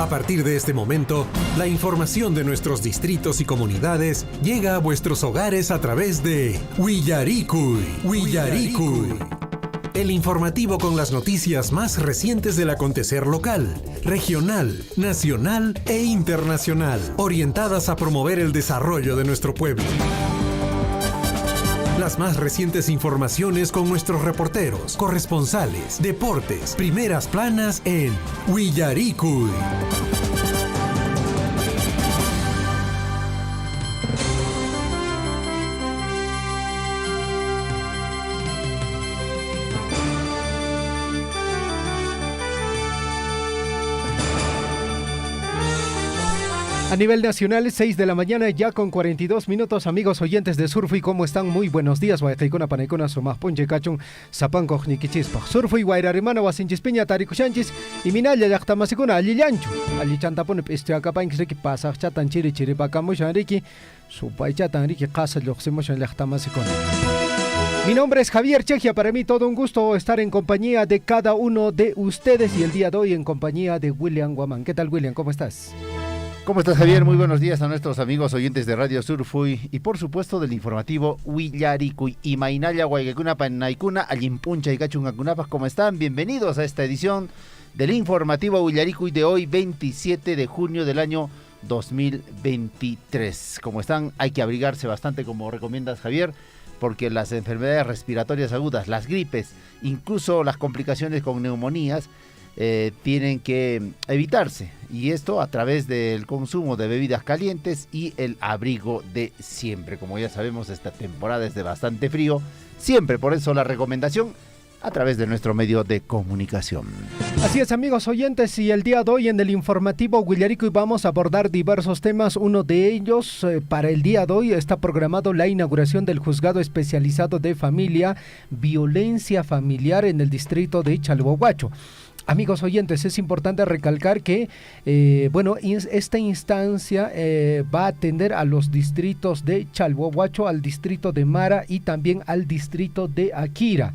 A partir de este momento, la información de nuestros distritos y comunidades llega a vuestros hogares a través de Willaricui. El informativo con las noticias más recientes del acontecer local, regional, nacional e internacional, orientadas a promover el desarrollo de nuestro pueblo. Las más recientes informaciones con nuestros reporteros, corresponsales, deportes, primeras planas en Willaricui. A nivel nacional, 6 de la mañana, ya con 42 minutos, amigos oyentes de Surfui, ¿cómo están? Muy buenos días. Guaycaicuna, Panaicuna, Somaj, Ponche, Cachun, Zapanco, Niquichispa. Surfui, Guayrarimana, Wasinchispiña, Taricuchanchis, y Minalla, Yachtamasicuna, Alillancho. Alichantapone, Pistiacapain, que pasa, Chatan, Chiripacamush, Enrique, Supaichatan, Enrique, Casa, Loxemos, en Yachtamasicuna. Mi nombre es Javier Chejia, para mí todo un gusto estar en compañía de cada uno de ustedes y el día de hoy en compañía de William Guamán. ¿Qué tal, William? ¿Cómo estás? ¿Cómo estás, Javier? Muy buenos días a nuestros amigos oyentes de Radio Surfui y por supuesto del informativo Willaricui y Mainalla Guayquecuna Panaicuna Allimpuncha y Cachungacunapas. ¿Cómo están? Bienvenidos a esta edición del informativo Willaricui de hoy, 27 de junio del año 2023. ¿Cómo están? Hay que abrigarse bastante, como recomiendas, Javier, porque las enfermedades respiratorias agudas, las gripes, incluso las complicaciones con neumonías, tienen que evitarse, y esto a través del consumo de bebidas calientes y el abrigo de siempre. Como ya sabemos, esta temporada es de bastante frío, siempre por eso la recomendación a través de nuestro medio de comunicación. Así es, amigos oyentes, y el día de hoy en el informativo Willaricui vamos a abordar diversos temas. Uno de ellos, para el día de hoy, está programado la inauguración del Juzgado Especializado de Familia, Violencia Familiar en el distrito de Chalhuahuacho. Amigos oyentes, es importante recalcar que esta instancia va a atender a los distritos de Chalhuahuacho, al distrito de Mara y también al distrito de Akira.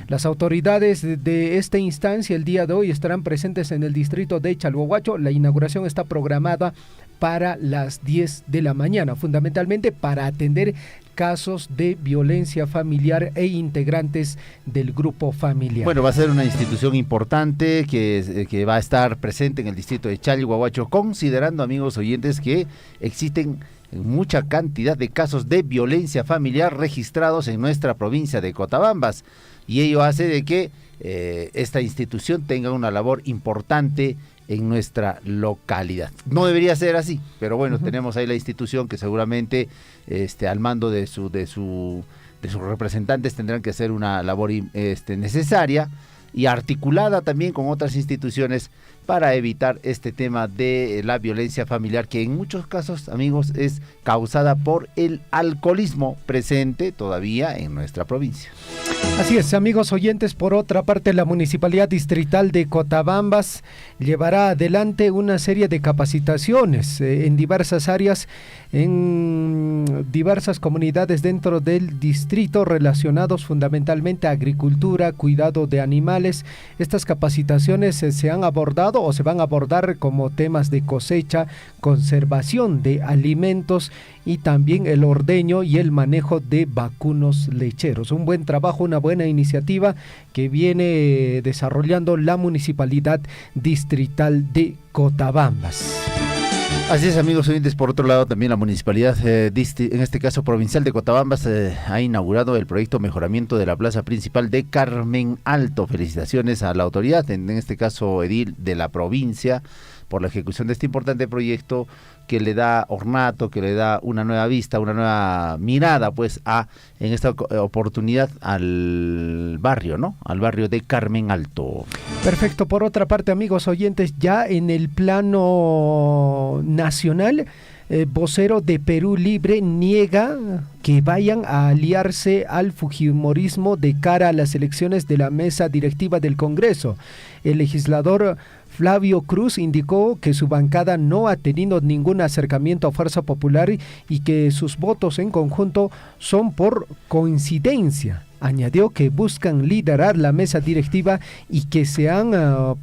Las autoridades de esta instancia el día de hoy estarán presentes en el distrito de Chalhuahuacho. La inauguración está programada para las 10 de la mañana, fundamentalmente para atender casos de violencia familiar e integrantes del grupo familiar. Bueno, va a ser una institución importante que va a estar presente en el distrito de Chalhuahuacho, considerando, amigos oyentes, que existen mucha cantidad de casos de violencia familiar registrados en nuestra provincia de Cotabambas, y ello hace de que esta institución tenga una labor importante en nuestra localidad. No debería ser así, pero bueno, tenemos ahí la institución que seguramente al mando de sus representantes tendrán que hacer una labor necesaria y articulada también con otras instituciones para evitar este tema de la violencia familiar, que en muchos casos, amigos, es causada por el alcoholismo presente todavía en nuestra provincia. Así es, amigos oyentes. Por otra parte, la Municipalidad Distrital de Cotabambas llevará adelante una serie de capacitaciones en diversas áreas, en diversas comunidades dentro del distrito, relacionados fundamentalmente a agricultura, cuidado de animales. Estas capacitaciones se han abordado o se van a abordar como temas de cosecha, conservación de alimentos y también el ordeño y el manejo de vacunos lecheros. Un buen trabajo, una buena iniciativa que viene desarrollando la Municipalidad Distrital de Cotabambas. Así es, amigos oyentes. Por otro lado, también la Municipalidad, en este caso provincial de Cotabambas, ha inaugurado el proyecto Mejoramiento de la Plaza Principal de Carmen Alto. Felicitaciones a la autoridad, en este caso edil de la provincia, por la ejecución de este importante proyecto que le da ornato, que le da una nueva vista, una nueva mirada, pues, en esta oportunidad al barrio, ¿no? Al barrio de Carmen Alto. Perfecto. Por otra parte, amigos oyentes, ya en el plano nacional, vocero de Perú Libre niega que vayan a aliarse al fujimorismo de cara a las elecciones de la mesa directiva del Congreso. El legislador Flavio Cruz indicó que su bancada no ha tenido ningún acercamiento a Fuerza Popular y que sus votos en conjunto son por coincidencia. Añadió que buscan liderar la mesa directiva y que se han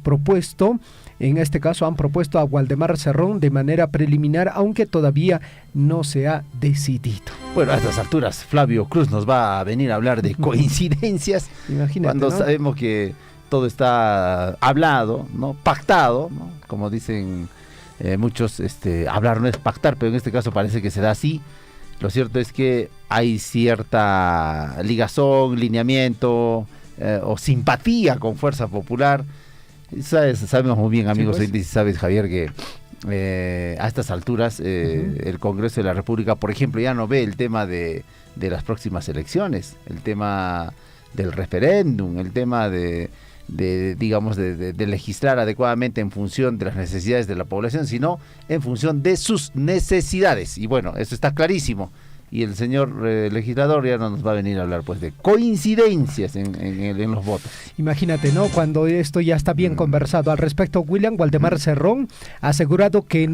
propuesto En este caso han propuesto a Waldemar Cerrón de manera preliminar, aunque todavía no se ha decidido. Bueno, a estas alturas Flavio Cruz nos va a venir a hablar de coincidencias. Imagínate, cuando ¿no? sabemos que todo está hablado, ¿no? Pactado, ¿no? Como dicen muchos, hablar no es pactar, pero en este caso parece que se da así. Lo cierto es que hay cierta ligazón, lineamiento o simpatía con Fuerza Popular. Sabemos muy bien, amigos, sí, pues. sabes, Javier, que a estas alturas el Congreso de la República, por ejemplo, ya no ve el tema de las próximas elecciones, el tema del referéndum, el tema de legislar adecuadamente en función de las necesidades de la población, sino en función de sus necesidades. Y bueno, eso está clarísimo. Y el señor legislador ya no nos va a venir a hablar pues de coincidencias en los votos. Imagínate, ¿no? Cuando esto ya está bien conversado. Al respecto, William Waldemar Cerrón ha asegurado que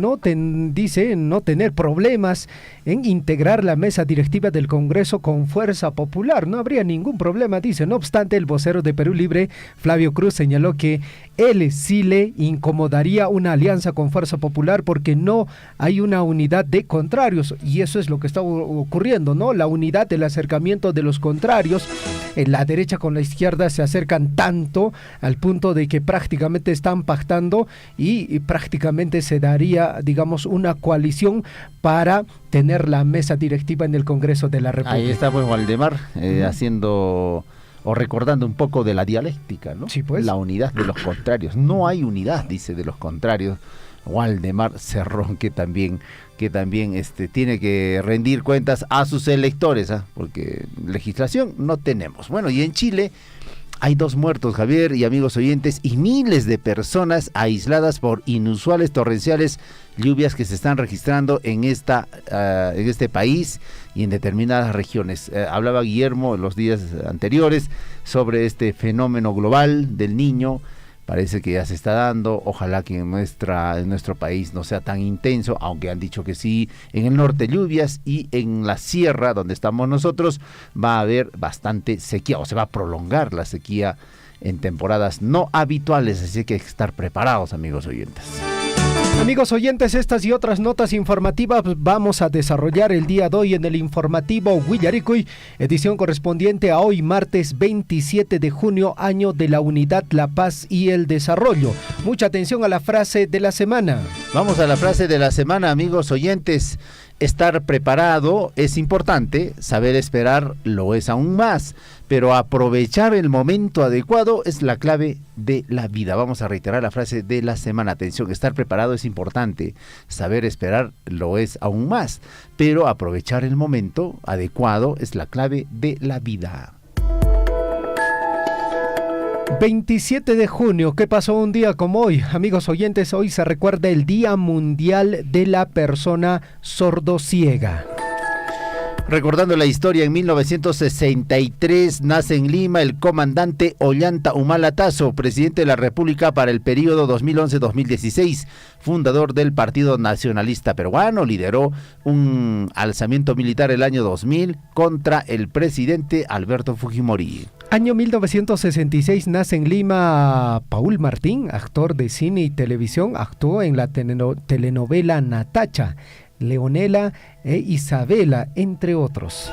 dice no tener problemas en integrar la mesa directiva del Congreso con Fuerza Popular. No habría ningún problema, dice. No obstante, el vocero de Perú Libre, Flavio Cruz, señaló que él sí le incomodaría una alianza con Fuerza Popular porque no hay una unidad de contrarios, y eso es lo que está ocurriendo, ¿no? La unidad, el acercamiento de los contrarios, la derecha con la izquierda se acercan tanto al punto de que prácticamente están pactando y prácticamente se daría, digamos, una coalición para tener la mesa directiva en el Congreso de la República. Ahí está pues Waldemar haciendo o recordando un poco de la dialéctica, ¿no? Sí, pues. La unidad de los contrarios. No hay unidad, dice, de los contrarios. Waldemar Cerrón, que también tiene que rendir cuentas a sus electores, porque legislación no tenemos. Bueno, y en Chile hay 2 muertos, Javier y amigos oyentes, y miles de personas aisladas por inusuales torrenciales lluvias que se están registrando en este país y en determinadas regiones. Hablaba Guillermo en los días anteriores sobre este fenómeno global del Niño. Parece que ya se está dando, ojalá que en nuestro país no sea tan intenso, aunque han dicho que sí, en el norte lluvias y en la sierra, donde estamos nosotros, va a haber bastante sequía, o se va a prolongar la sequía en temporadas no habituales, así que hay que estar preparados, amigos oyentes. Amigos oyentes, estas y otras notas informativas vamos a desarrollar el día de hoy en el informativo Huillaricuy, edición correspondiente a hoy, martes 27 de junio, año de la unidad, la paz y el desarrollo. Mucha atención a la frase de la semana. Vamos a la frase de la semana, amigos oyentes. Estar preparado es importante, saber esperar lo es aún más, pero aprovechar el momento adecuado es la clave de la vida. Vamos a reiterar la frase de la semana. Atención, estar preparado es importante, saber esperar lo es aún más, pero aprovechar el momento adecuado es la clave de la vida. 27 de junio, ¿qué pasó un día como hoy? Amigos oyentes, hoy se recuerda el Día Mundial de la Persona Sordociega. Recordando la historia, en 1963 nace en Lima el comandante Ollanta Humala Tazo, presidente de la República para el periodo 2011-2016, fundador del Partido Nacionalista Peruano. Lideró un alzamiento militar el año 2000 contra el presidente Alberto Fujimori. Año 1966 nace en Lima Paul Martín, actor de cine y televisión, actuó en la telenovela Natacha, Leonela e Isabela, entre otros.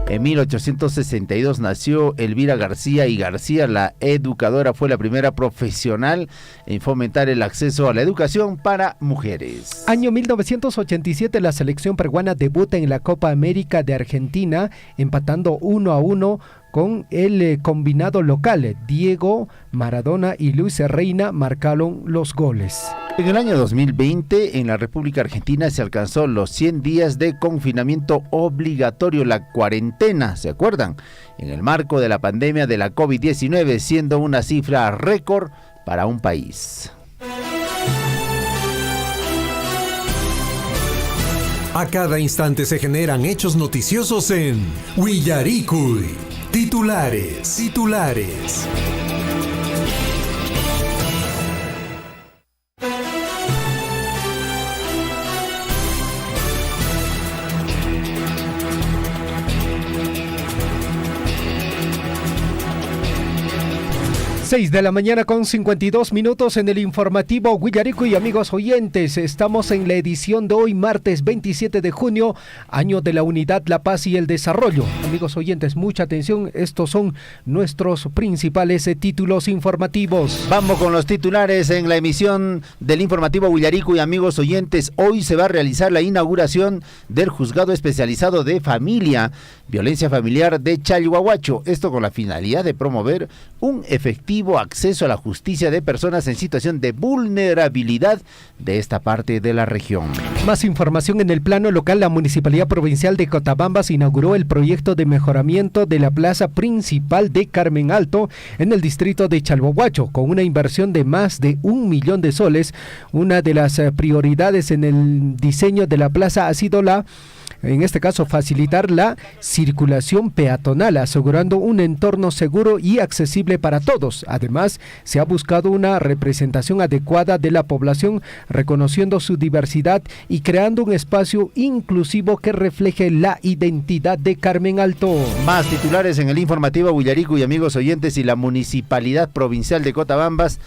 En 1862 nació Elvira García y García, la educadora, fue la primera profesional en fomentar el acceso a la educación para mujeres. Año 1987, la selección peruana debuta en la Copa América de Argentina, empatando 1-1 con el combinado local. Diego Maradona y Luis Reina marcaron los goles. En el año 2020, en la República Argentina se alcanzó los 100 días de confinamiento obligatorio, la cuarentena, ¿se acuerdan? En el marco de la pandemia de la COVID-19, siendo una cifra récord para un país. A cada instante se generan hechos noticiosos en Huillaricuy. Titulares. 6 de la mañana con 52 minutos en el informativo Guillarico y amigos oyentes. Estamos en la edición de hoy, martes 27 de junio, año de la unidad, la paz y el desarrollo. Amigos oyentes, mucha atención, estos son nuestros principales títulos informativos. Vamos con los titulares en la emisión del informativo Guillarico y amigos oyentes. Hoy se va a realizar la inauguración del Juzgado Especializado de Familia, Violencia Familiar de Chalhuahuacho. Esto con la finalidad de promover un efectivo acceso a la justicia de personas en situación de vulnerabilidad de esta parte de la región. Más información en el plano local. La Municipalidad Provincial de Cotabambas inauguró el proyecto de mejoramiento de la plaza principal de Carmen Alto en el distrito de Chalhuahuacho, con una inversión de más de 1 millón de soles. Una de las prioridades en el diseño de la plaza ha sido en este caso, facilitar la circulación peatonal, asegurando un entorno seguro y accesible para todos. Además, se ha buscado una representación adecuada de la población, reconociendo su diversidad y creando un espacio inclusivo que refleje la identidad de Carmen Alto. Más titulares en el informativo Guillarico y amigos oyentes. Y la Municipalidad Provincial de Cotabambas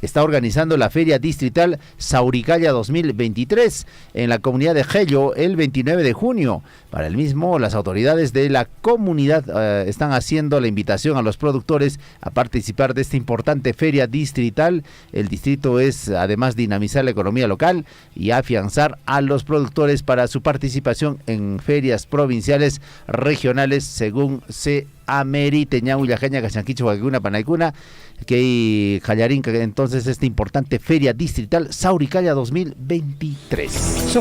está organizando la Feria Distrital Sauricaya 2023 en la comunidad de Gello el 29 de junio. Para el mismo, las autoridades de la comunidad están haciendo la invitación a los productores a participar de esta importante feria distrital. El distrito es además dinamizar la economía local y afianzar a los productores para su participación en ferias provinciales, regionales, según se amerite. Ñauya, Jaña, Cachanquicho, Guaguna, Panaicuna, que Jallarín, entonces esta importante feria distrital Sauricaya 2023.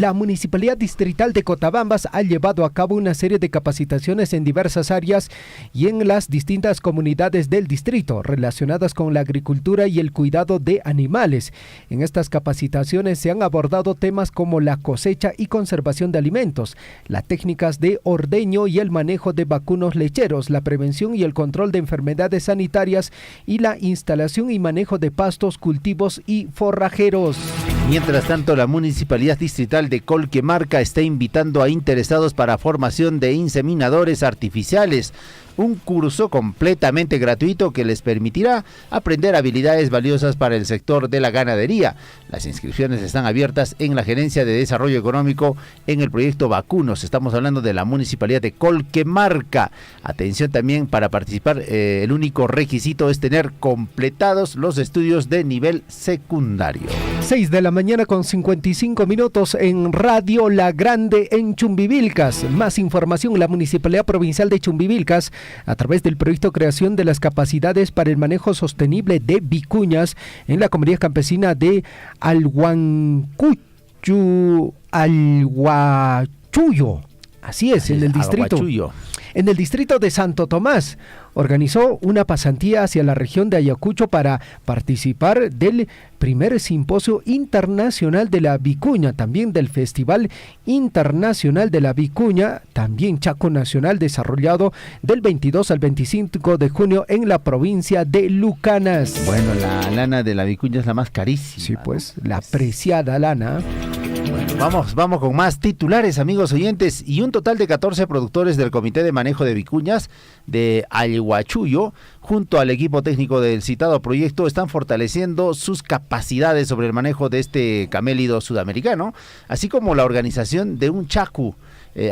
La Municipalidad Distrital de Cotabambas ha llevado a cabo una serie de capacitaciones en diversas áreas y en las distintas comunidades del distrito relacionadas con la agricultura y el cuidado de animales. En estas capacitaciones se han abordado temas como la cosecha y conservación de alimentos, las técnicas de ordeño y el manejo de vacunos lecheros, la prevención y el control de enfermedades sanitarias y la instalación y manejo de pastos, cultivos y forrajeros. Mientras tanto, la Municipalidad Distrital de Colquemarca está invitando a interesados para formación de inseminadores artificiales, un curso completamente gratuito que les permitirá aprender habilidades valiosas para el sector de la ganadería. Las inscripciones están abiertas en la Gerencia de Desarrollo Económico en el proyecto Vacunos. Estamos hablando de la Municipalidad de Colquemarca. Atención también, para participar, el único requisito es tener completados los estudios de nivel secundario. 6 de la mañana con 55 minutos en Radio La Grande en Chumbivilcas. Más información, la Municipalidad Provincial de Chumbivilcas, a través del proyecto Creación de las Capacidades para el Manejo Sostenible de Vicuñas en la comunidad campesina de Alguachuyo. Así es, en el distrito. En el distrito de Santo Tomás, organizó una pasantía hacia la región de Ayacucho para participar del primer simposio internacional de la vicuña, también del Festival Internacional de la Vicuña, también Chaco Nacional, desarrollado del 22 al 25 de junio en la provincia de Lucanas. Bueno, la lana de la vicuña es la más carísima. Sí, pues, ¿no? La preciada lana. Bueno, vamos con más titulares, amigos oyentes. Y un total de 14 productores del Comité de Manejo de Vicuñas de Alguachuyo, junto al equipo técnico del citado proyecto, están fortaleciendo sus capacidades sobre el manejo de este camélido sudamericano, así como la organización de un chacu,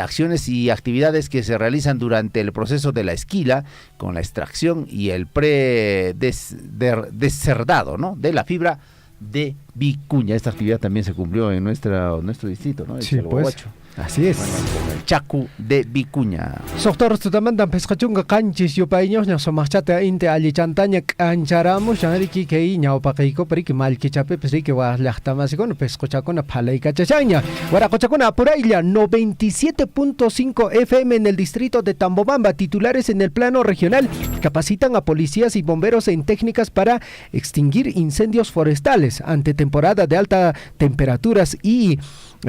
acciones y actividades que se realizan durante el proceso de la esquila, con la extracción y el descerdado, ¿no?, de la fibra de vicuña. Esta actividad también se cumplió en nuestro distrito, ¿no? Sí, pues, así es. Bueno, con el chacu de vicuña. Doctor, tú también dan pescachunga canchis yo paños no somachata inte alichantaña cancharamos yanariki que ñao paqueico pero que mal que chape pues que va lachtamas con pescochacona palay cachachaña. Guaracochacona Purailla 97.5 FM en el distrito de Tambobamba. Titulares en el plano regional capacitan a policías y bomberos en técnicas para extinguir incendios forestales ante temporada de altas temperaturas y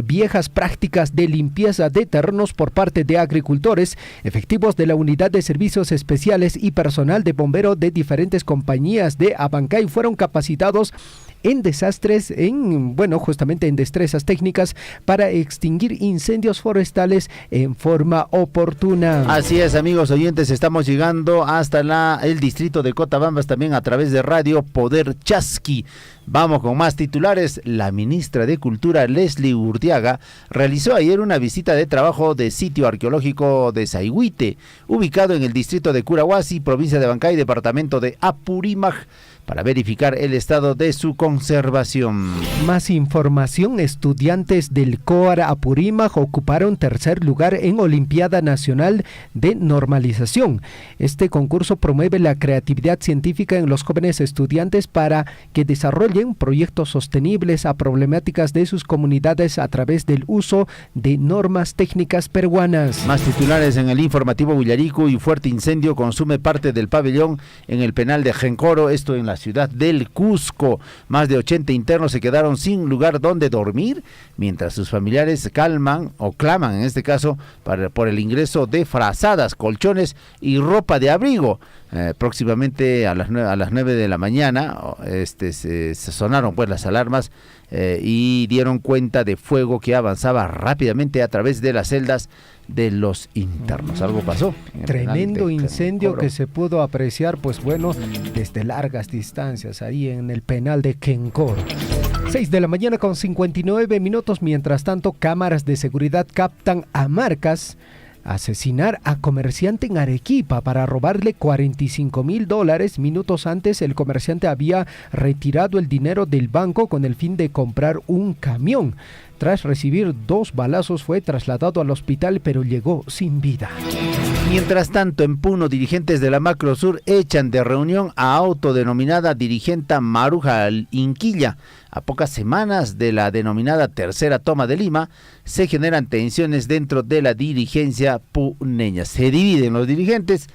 viejas prácticas de limpieza de terrenos por parte de agricultores. Efectivos de la Unidad de Servicios Especiales y personal de bombero de diferentes compañías de Abancay fueron capacitados en desastres, justamente en destrezas técnicas para extinguir incendios forestales en forma oportuna. Así es, amigos oyentes, estamos llegando hasta el distrito de Cotabambas también a través de Radio Poder Chasqui. Vamos con más titulares. La ministra de Cultura, Leslie Urdiaga, realizó ayer una visita de trabajo de sitio arqueológico de Saigüite, ubicado en el distrito de Curahuasi, provincia de Bancay, departamento de Apurímac, para verificar el estado de su conservación. Más información: estudiantes del COAR Apurímac ocuparon tercer lugar en Olimpiada Nacional de Normalización. Este concurso promueve la creatividad científica en los jóvenes estudiantes para que desarrollen proyectos sostenibles a problemáticas de sus comunidades a través del uso de normas técnicas peruanas. Más titulares en el informativo Huillarico. Y fuerte incendio consume parte del pabellón en el penal de Gencoro, esto en la ciudad del Cusco. Más de 80 internos se quedaron sin lugar donde dormir, mientras sus familiares claman en este caso por el ingreso de frazadas, colchones y ropa de abrigo. Próximamente a las 9 de la mañana se sonaron pues las alarmas y dieron cuenta de fuego que avanzaba rápidamente a través de las celdas de los internos. Algo pasó. Tremendo incendio que se pudo apreciar, pues bueno, desde largas distancias ahí en el penal de Gencoro. 6 de la mañana con 59 minutos. Mientras tanto, cámaras de seguridad captan a Marcas asesinar a comerciante en Arequipa para robarle $45,000. Minutos antes, el comerciante había retirado el dinero del banco con el fin de comprar un camión. Tras recibir 2 balazos, fue trasladado al hospital, pero llegó sin vida. Mientras tanto, en Puno, dirigentes de la Macrosur echan de reunión a autodenominada dirigenta Maruja Inquilla. A pocas semanas de la denominada tercera toma de Lima, se generan tensiones dentro de la dirigencia puneña. Se dividen los dirigentes.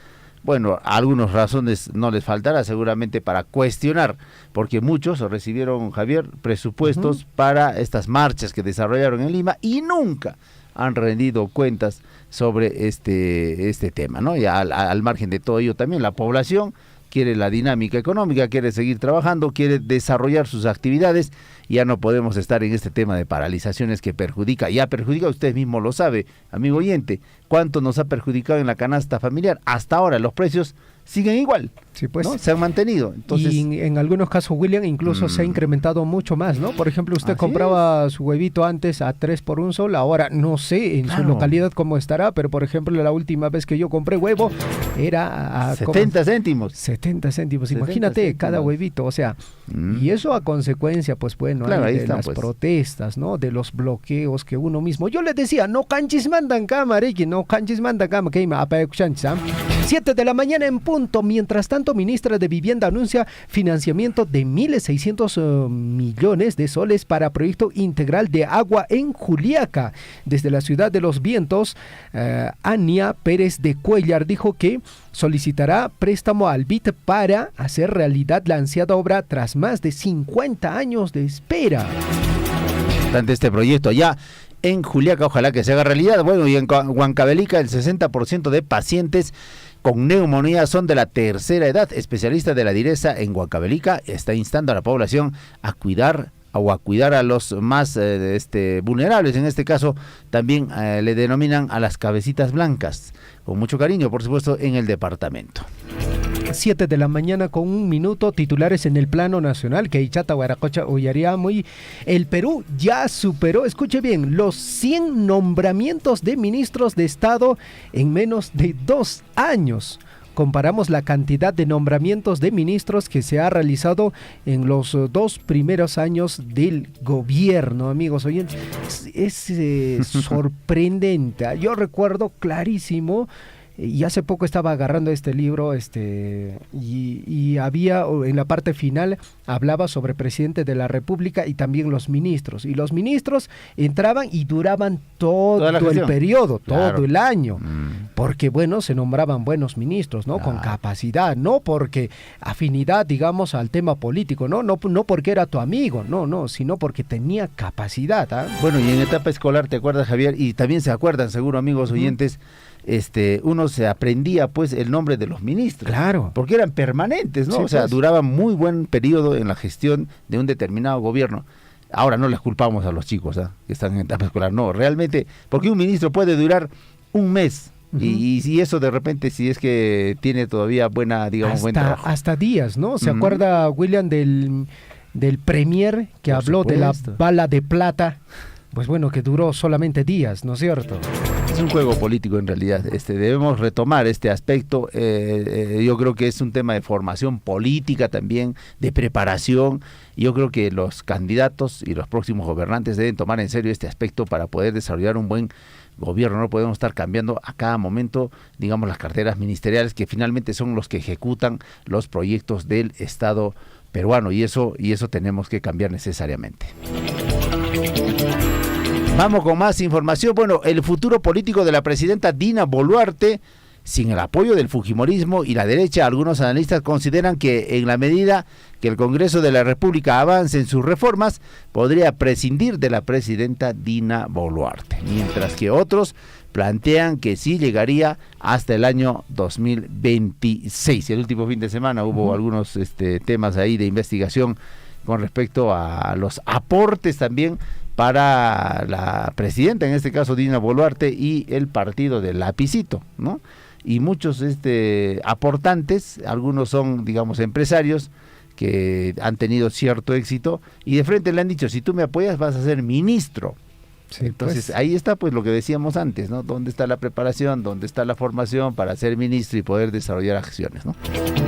Bueno, algunas razones no les faltará seguramente para cuestionar, porque muchos recibieron, Javier, presupuestos para estas marchas que desarrollaron en Lima y nunca han rendido cuentas sobre este tema, ¿no? Y al margen de todo ello también la población quiere la dinámica económica, quiere seguir trabajando, quiere desarrollar sus actividades. Ya no podemos estar en este tema de paralizaciones que perjudica, usted mismo lo sabe, amigo oyente, cuánto nos ha perjudicado en la canasta familiar. Hasta ahora los precios siguen igual, sí, pues, ¿no? Se han mantenido. Entonces, y en algunos casos, William, incluso se ha incrementado mucho más, ¿no? Por ejemplo, usted compraba su huevito antes a 3 por 1 sol, ahora no sé en su localidad cómo estará, pero por ejemplo, la última vez que yo compré huevo era a 70 céntimos. 70 céntimos, imagínate, céntimos. Cada huevito, o sea, y eso a consecuencia, pues bueno, claro, de están, las pues, protestas, ¿no? De los bloqueos que uno mismo, yo les decía, no canchis mandan cámara, no canchis mandan cámara, que me apa 7 de la mañana en punto. Mientras tanto, ministra de Vivienda anuncia financiamiento de 1.600 millones de soles para proyecto integral de agua en Juliaca. Desde la ciudad de los vientos, Ania Pérez de Cuellar dijo que solicitará préstamo al BID para hacer realidad la ansiada obra tras más de 50 años de espera. Ante este proyecto ya en Juliaca, ojalá que se haga realidad. Bueno, y en Huancavelica el 60% de pacientes con neumonía son de la tercera edad. Especialista de la DIRESA en Huancavelica está instando a la población a cuidar a los más vulnerables. En este caso también le denominan a las cabecitas blancas, con mucho cariño, por supuesto, en el departamento. 7 de la mañana con 1 minuto, titulares en el plano nacional, que Ichata, Huaracocha, Ullariamuy. El Perú ya superó, escuche bien, los 100 nombramientos de ministros de Estado en menos de 2 años. Comparamos la cantidad de nombramientos de ministros que se ha realizado en los 2 primeros años del gobierno, amigos oyentes. Es sorprendente. Yo recuerdo clarísimo. Y hace poco estaba agarrando este libro y había en la parte final hablaba sobre el presidente de la República y también los ministros. Y los ministros entraban y duraban todo el periodo, todo el año. Porque, bueno, se nombraban buenos ministros, ¿no? Con capacidad, no porque afinidad, digamos, al tema político, no porque era tu amigo, no, sino porque tenía capacidad. Bueno, y en etapa escolar, ¿te acuerdas, Javier? Y también se acuerdan, seguro, amigos oyentes, uno se aprendía pues el nombre de los ministros. Claro. Porque eran permanentes, ¿no? Sí, o sea, pues. duraban muy buen periodo en la gestión de un determinado gobierno. Ahora no les culpamos a los chicos que están en etapa escolar, no, realmente, porque un ministro puede durar un mes. Y si eso de repente, si es que tiene todavía buena, digamos, buen trabajo. Hasta días, ¿no? ¿Se acuerda, William, del premier que Por habló supuesto. de la bala de plata? Pues bueno, que duró solamente días, ¿no es cierto? Es un juego político en realidad. Debemos retomar este aspecto. Yo creo que es un tema de formación política también, de preparación. Yo creo que los candidatos y los próximos gobernantes deben tomar en serio este aspecto para poder desarrollar un buen gobierno. No podemos estar cambiando a cada momento, digamos, las carteras ministeriales, que finalmente son los que ejecutan los proyectos del Estado peruano, y eso tenemos que cambiar necesariamente. Vamos con más información. Bueno, el futuro político de la presidenta Dina Boluarte, sin el apoyo del fujimorismo y la derecha, algunos analistas consideran que en la medida que el Congreso de la República avance en sus reformas, podría prescindir de la presidenta Dina Boluarte, mientras que otros plantean que sí llegaría hasta el año 2026. El último fin de semana hubo algunos temas ahí de investigación con respecto a los aportes también para la presidenta, en este caso Dina Boluarte, y el partido del Lapicito, ¿no? Y muchos aportantes, algunos son, digamos, empresarios que han tenido cierto éxito, y de frente le han dicho, si tú me apoyas vas a ser ministro. Sí, Entonces pues. ahí está pues lo que decíamos antes, ¿no? ¿Dónde está la preparación? ¿Dónde está la formación para ser ministro y poder desarrollar acciones, ¿no?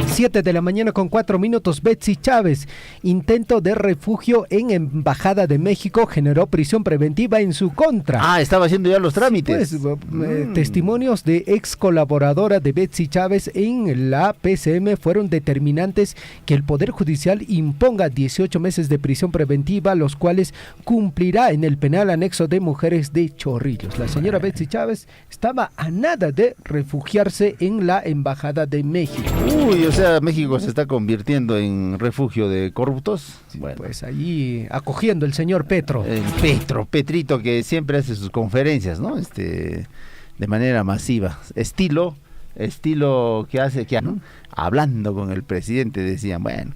7 de la mañana con 4 minutos. Betsy Chávez, intento de refugio en Embajada de México, generó prisión preventiva en su contra. Ah, estaba haciendo ya los trámites. Pues, testimonios de ex colaboradora de Betsy Chávez en la PCM fueron determinantes que el Poder Judicial imponga 18 meses de prisión preventiva, los cuales cumplirá en el penal anexo de mujeres de Chorrillos. La señora Betsy Chávez estaba a nada de refugiarse en la Embajada de México. Uy, o sea, México se está convirtiendo en refugio de corruptos. Sí, bueno, pues allí acogiendo el señor Petro. Petrito, que siempre hace sus conferencias, ¿no? De manera masiva. Estilo que hace, ¿no? Hablando con el presidente, decían, bueno.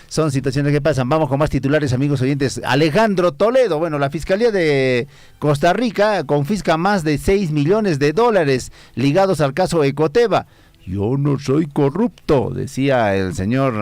Son situaciones que pasan. Vamos con más titulares, amigos oyentes. Alejandro Toledo. Bueno, la Fiscalía de Costa Rica confisca más de 6 millones de dólares ligados al caso Ecoteva. Yo no soy corrupto, decía el señor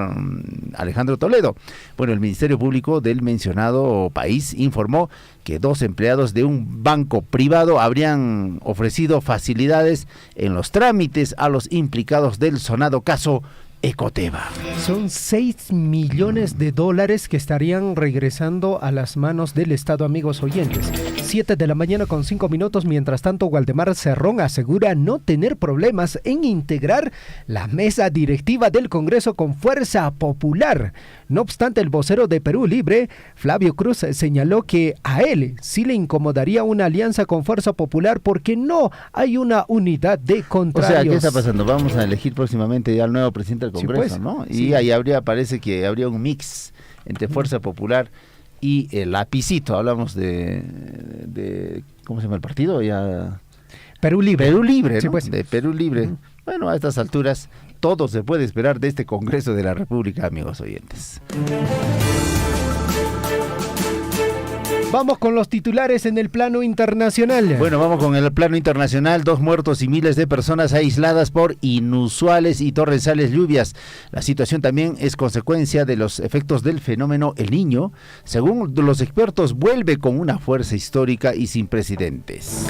Alejandro Toledo. Bueno, el Ministerio Público del mencionado país informó que 2 empleados de un banco privado habrían ofrecido facilidades en los trámites a los implicados del sonado caso Ecoteva. Son 6 millones de dólares que estarían regresando a las manos del Estado, amigos oyentes. 7 de la mañana con 5 minutos. Mientras tanto, Waldemar Cerrón asegura no tener problemas en integrar la mesa directiva del Congreso con Fuerza Popular. No obstante, el vocero de Perú Libre, Flavio Cruz, señaló que a él sí le incomodaría una alianza con Fuerza Popular porque no hay una unidad de contrarios. O sea, ¿qué está pasando? Vamos a elegir próximamente ya al nuevo presidente del Congreso, sí, pues, ¿no? Y sí. ahí parece que habría un mix entre Fuerza Popular y el Lapicito. Hablamos de ¿cómo se llama el partido? Ya Perú Libre. Perú Libre, ¿no? Sí, pues. De Perú Libre. Bueno, a estas alturas todo se puede esperar de este Congreso de la República, amigos oyentes. Vamos con los titulares en el plano internacional. Bueno, vamos con el plano internacional. 2 muertos y miles de personas aisladas por inusuales y torrenciales lluvias. La situación también es consecuencia de los efectos del fenómeno El Niño. Según los expertos, vuelve con una fuerza histórica y sin precedentes.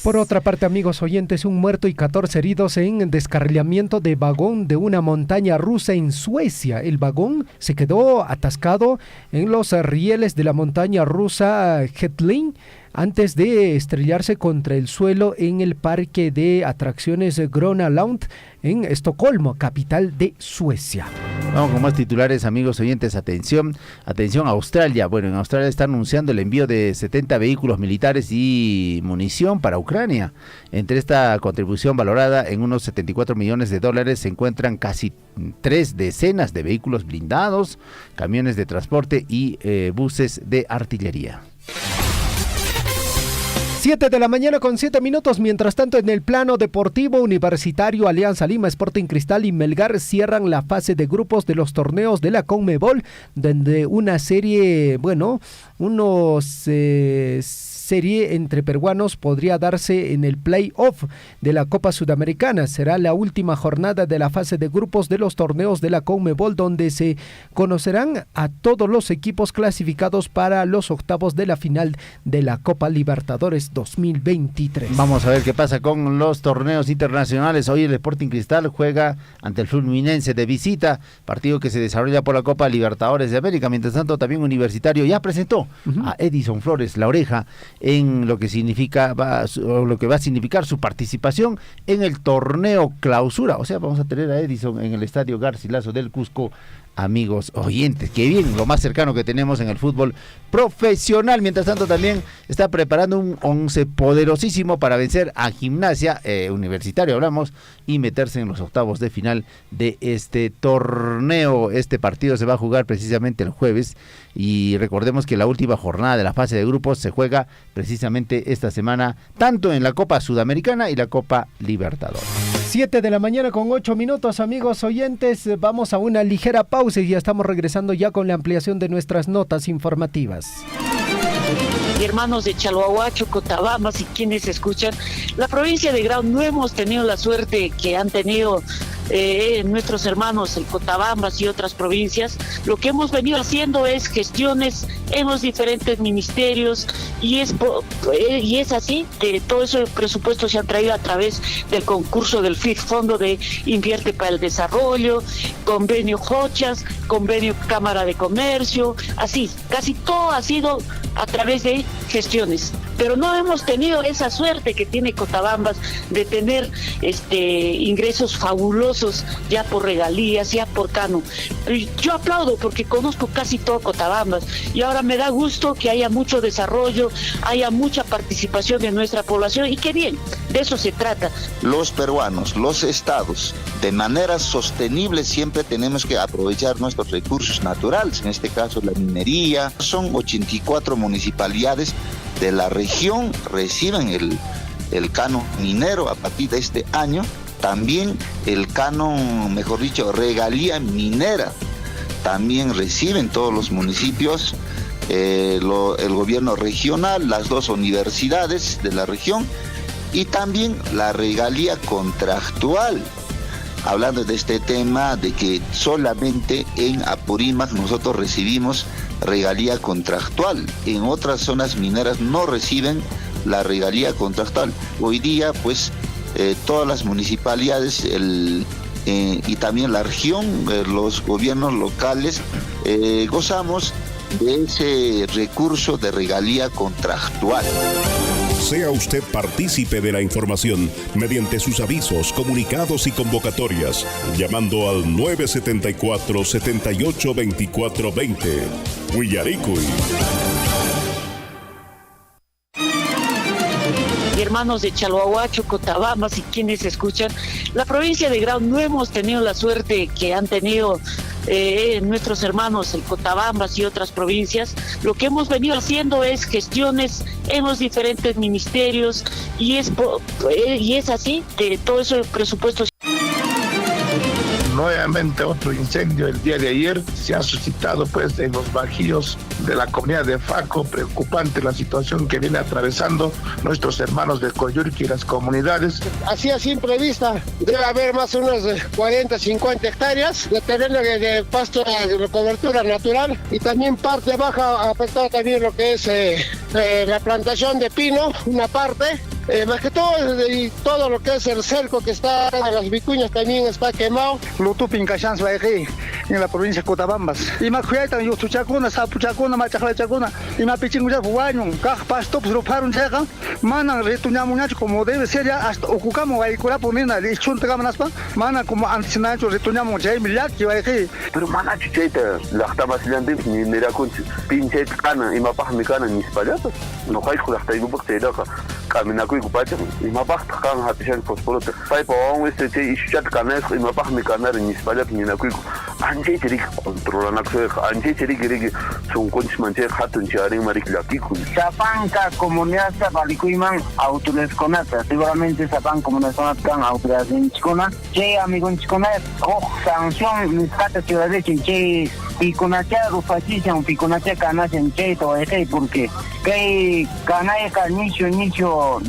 Por otra parte, amigos oyentes, un muerto y 14 heridos en descarrilamiento de vagón de una montaña rusa en Suecia. El vagón se quedó atascado en los rieles de la montaña rusa Hetling antes de estrellarse contra el suelo en el parque de atracciones Gröna Lund en Estocolmo, capital de Suecia. Vamos con más titulares, amigos oyentes. Atención Australia. Bueno, en Australia está anunciando el envío de 70 vehículos militares y munición para Ucrania. Entre esta contribución valorada en unos 74 millones de dólares se encuentran casi 3 decenas de vehículos blindados, camiones de transporte y buses de artillería. 7 de la mañana con 7 minutos. Mientras tanto, en el plano deportivo universitario, Alianza Lima, Sporting Cristal y Melgar cierran la fase de grupos de los torneos de la CONMEBOL, donde una serie, serie entre peruanos podría darse en el play-off de la Copa Sudamericana. Será la última jornada de la fase de grupos de los torneos de la CONMEBOL, donde se conocerán a todos los equipos clasificados para los octavos de la final de la Copa Libertadores 2023. Vamos a ver qué pasa con los torneos internacionales. Hoy el Sporting Cristal juega ante el Fluminense de visita, partido que se desarrolla por la Copa Libertadores de América. Mientras tanto, también Universitario ya presentó a Edison Flores La Oreja en lo que va a significar su participación en el torneo clausura. O sea, vamos a tener a Edison en el estadio Garcilaso del Cusco. Amigos oyentes, qué bien, lo más cercano que tenemos en el fútbol profesional. Mientras tanto, también está preparando un 11 poderosísimo para vencer a Gimnasia Universitario, hablamos, y meterse en los octavos de final de este torneo. Este partido se va a jugar precisamente el jueves, y recordemos que la última jornada de la fase de grupos se juega precisamente esta semana, tanto en la Copa Sudamericana y la Copa Libertadores. 7 de la mañana con 8 minutos, amigos oyentes. Vamos a una ligera pausa y ya estamos regresando ya con la ampliación de nuestras notas informativas. Hermanos de Chalhuahuacho, Cotabambas y quienes escuchan, la provincia de Grau no hemos tenido la suerte que han tenido nuestros hermanos en Cotabambas y otras provincias. Lo que hemos venido haciendo es gestiones en los diferentes ministerios y es así que todo ese presupuesto se ha traído a través del concurso del FID, Fondo de Invierte para el Desarrollo, convenio Jochas, convenio Cámara de Comercio, así, casi todo ha sido a través de gestiones, pero no hemos tenido esa suerte que tiene Cotabambas de tener ingresos fabulosos ya por regalías, ya por cano. Yo aplaudo porque conozco casi todo Cotabambas y ahora me da gusto que haya mucho desarrollo, haya mucha participación de nuestra población y qué bien, de eso se trata. Los peruanos, los estados, de manera sostenible siempre tenemos que aprovechar nuestros recursos naturales, en este caso la minería. Son 84 municipalidades de la región reciben el canon minero a partir de este año. También el canon, mejor dicho, regalía minera, también reciben todos los municipios, el gobierno regional, las dos universidades de la región y también la regalía contractual. Hablando de este tema de que solamente en Apurímac nosotros recibimos regalía contractual, en otras zonas mineras no reciben la regalía contractual. Hoy día pues todas las municipalidades y también la región, los gobiernos locales, gozamos de ese recurso de regalía contractual. Sea usted partícipe de la información mediante sus avisos, comunicados y convocatorias, llamando al 974-782420. Huillaricuy. Hermanos de Chalhuahuacho, Cotabambas y quienes escuchan, la provincia de Grau no hemos tenido la suerte que han tenido nuestros hermanos en Cotabambas y otras provincias. Lo que hemos venido haciendo es gestiones en los diferentes ministerios y es así que todo ese presupuesto. Nuevamente otro incendio el día de ayer se ha suscitado pues en los bajíos de la comunidad de Faco. Preocupante la situación que viene atravesando nuestros hermanos de Coyurqui y las comunidades. Así a simple vista debe haber más o menos 40, 50 hectáreas de terreno de pasto de cobertura natural y también parte baja afectada también lo que es la plantación de pino, una parte. Más que todo, y todo lo que es el cerco que está en las vicuñas también está quemado. Lutupin Cachans Baeji, en la provincia de Cotabambas. Y más cuidan, yo tuchacuna, sapuchacuna, machaclachacuna, y más pichinguya jugaño, caj pasto, pues lo paron checa, manan retuñamuñacho como debe ser ya, hasta ocucamos ahí cura ponina, y chuntagamanaspa, manan como antes nacho retuñamos ya, milaki Baeji. Pero manacho cheta, la tabasilante, ni mira con pinche cana, y mapaj mi cana, ni spalatas, no hay con hasta ibu porque era caminaco y cupacha, y mapaj kan hatishan fosforote, pai pa un este che ishat canas, y mapaj mi canar, ni spalatas, ni nacuico. anche chiri controlan akse anche chiri kiri son conch manche hatun chari marik laki kun Sapanca comunidad Zapalikuiman autores conata seguramente Sapan comunidad conata autores chicona che amigo chicona sanción mis cata ciudad de che y con acha rufachicha un piconacha canas en che to ese porque que canaya nicho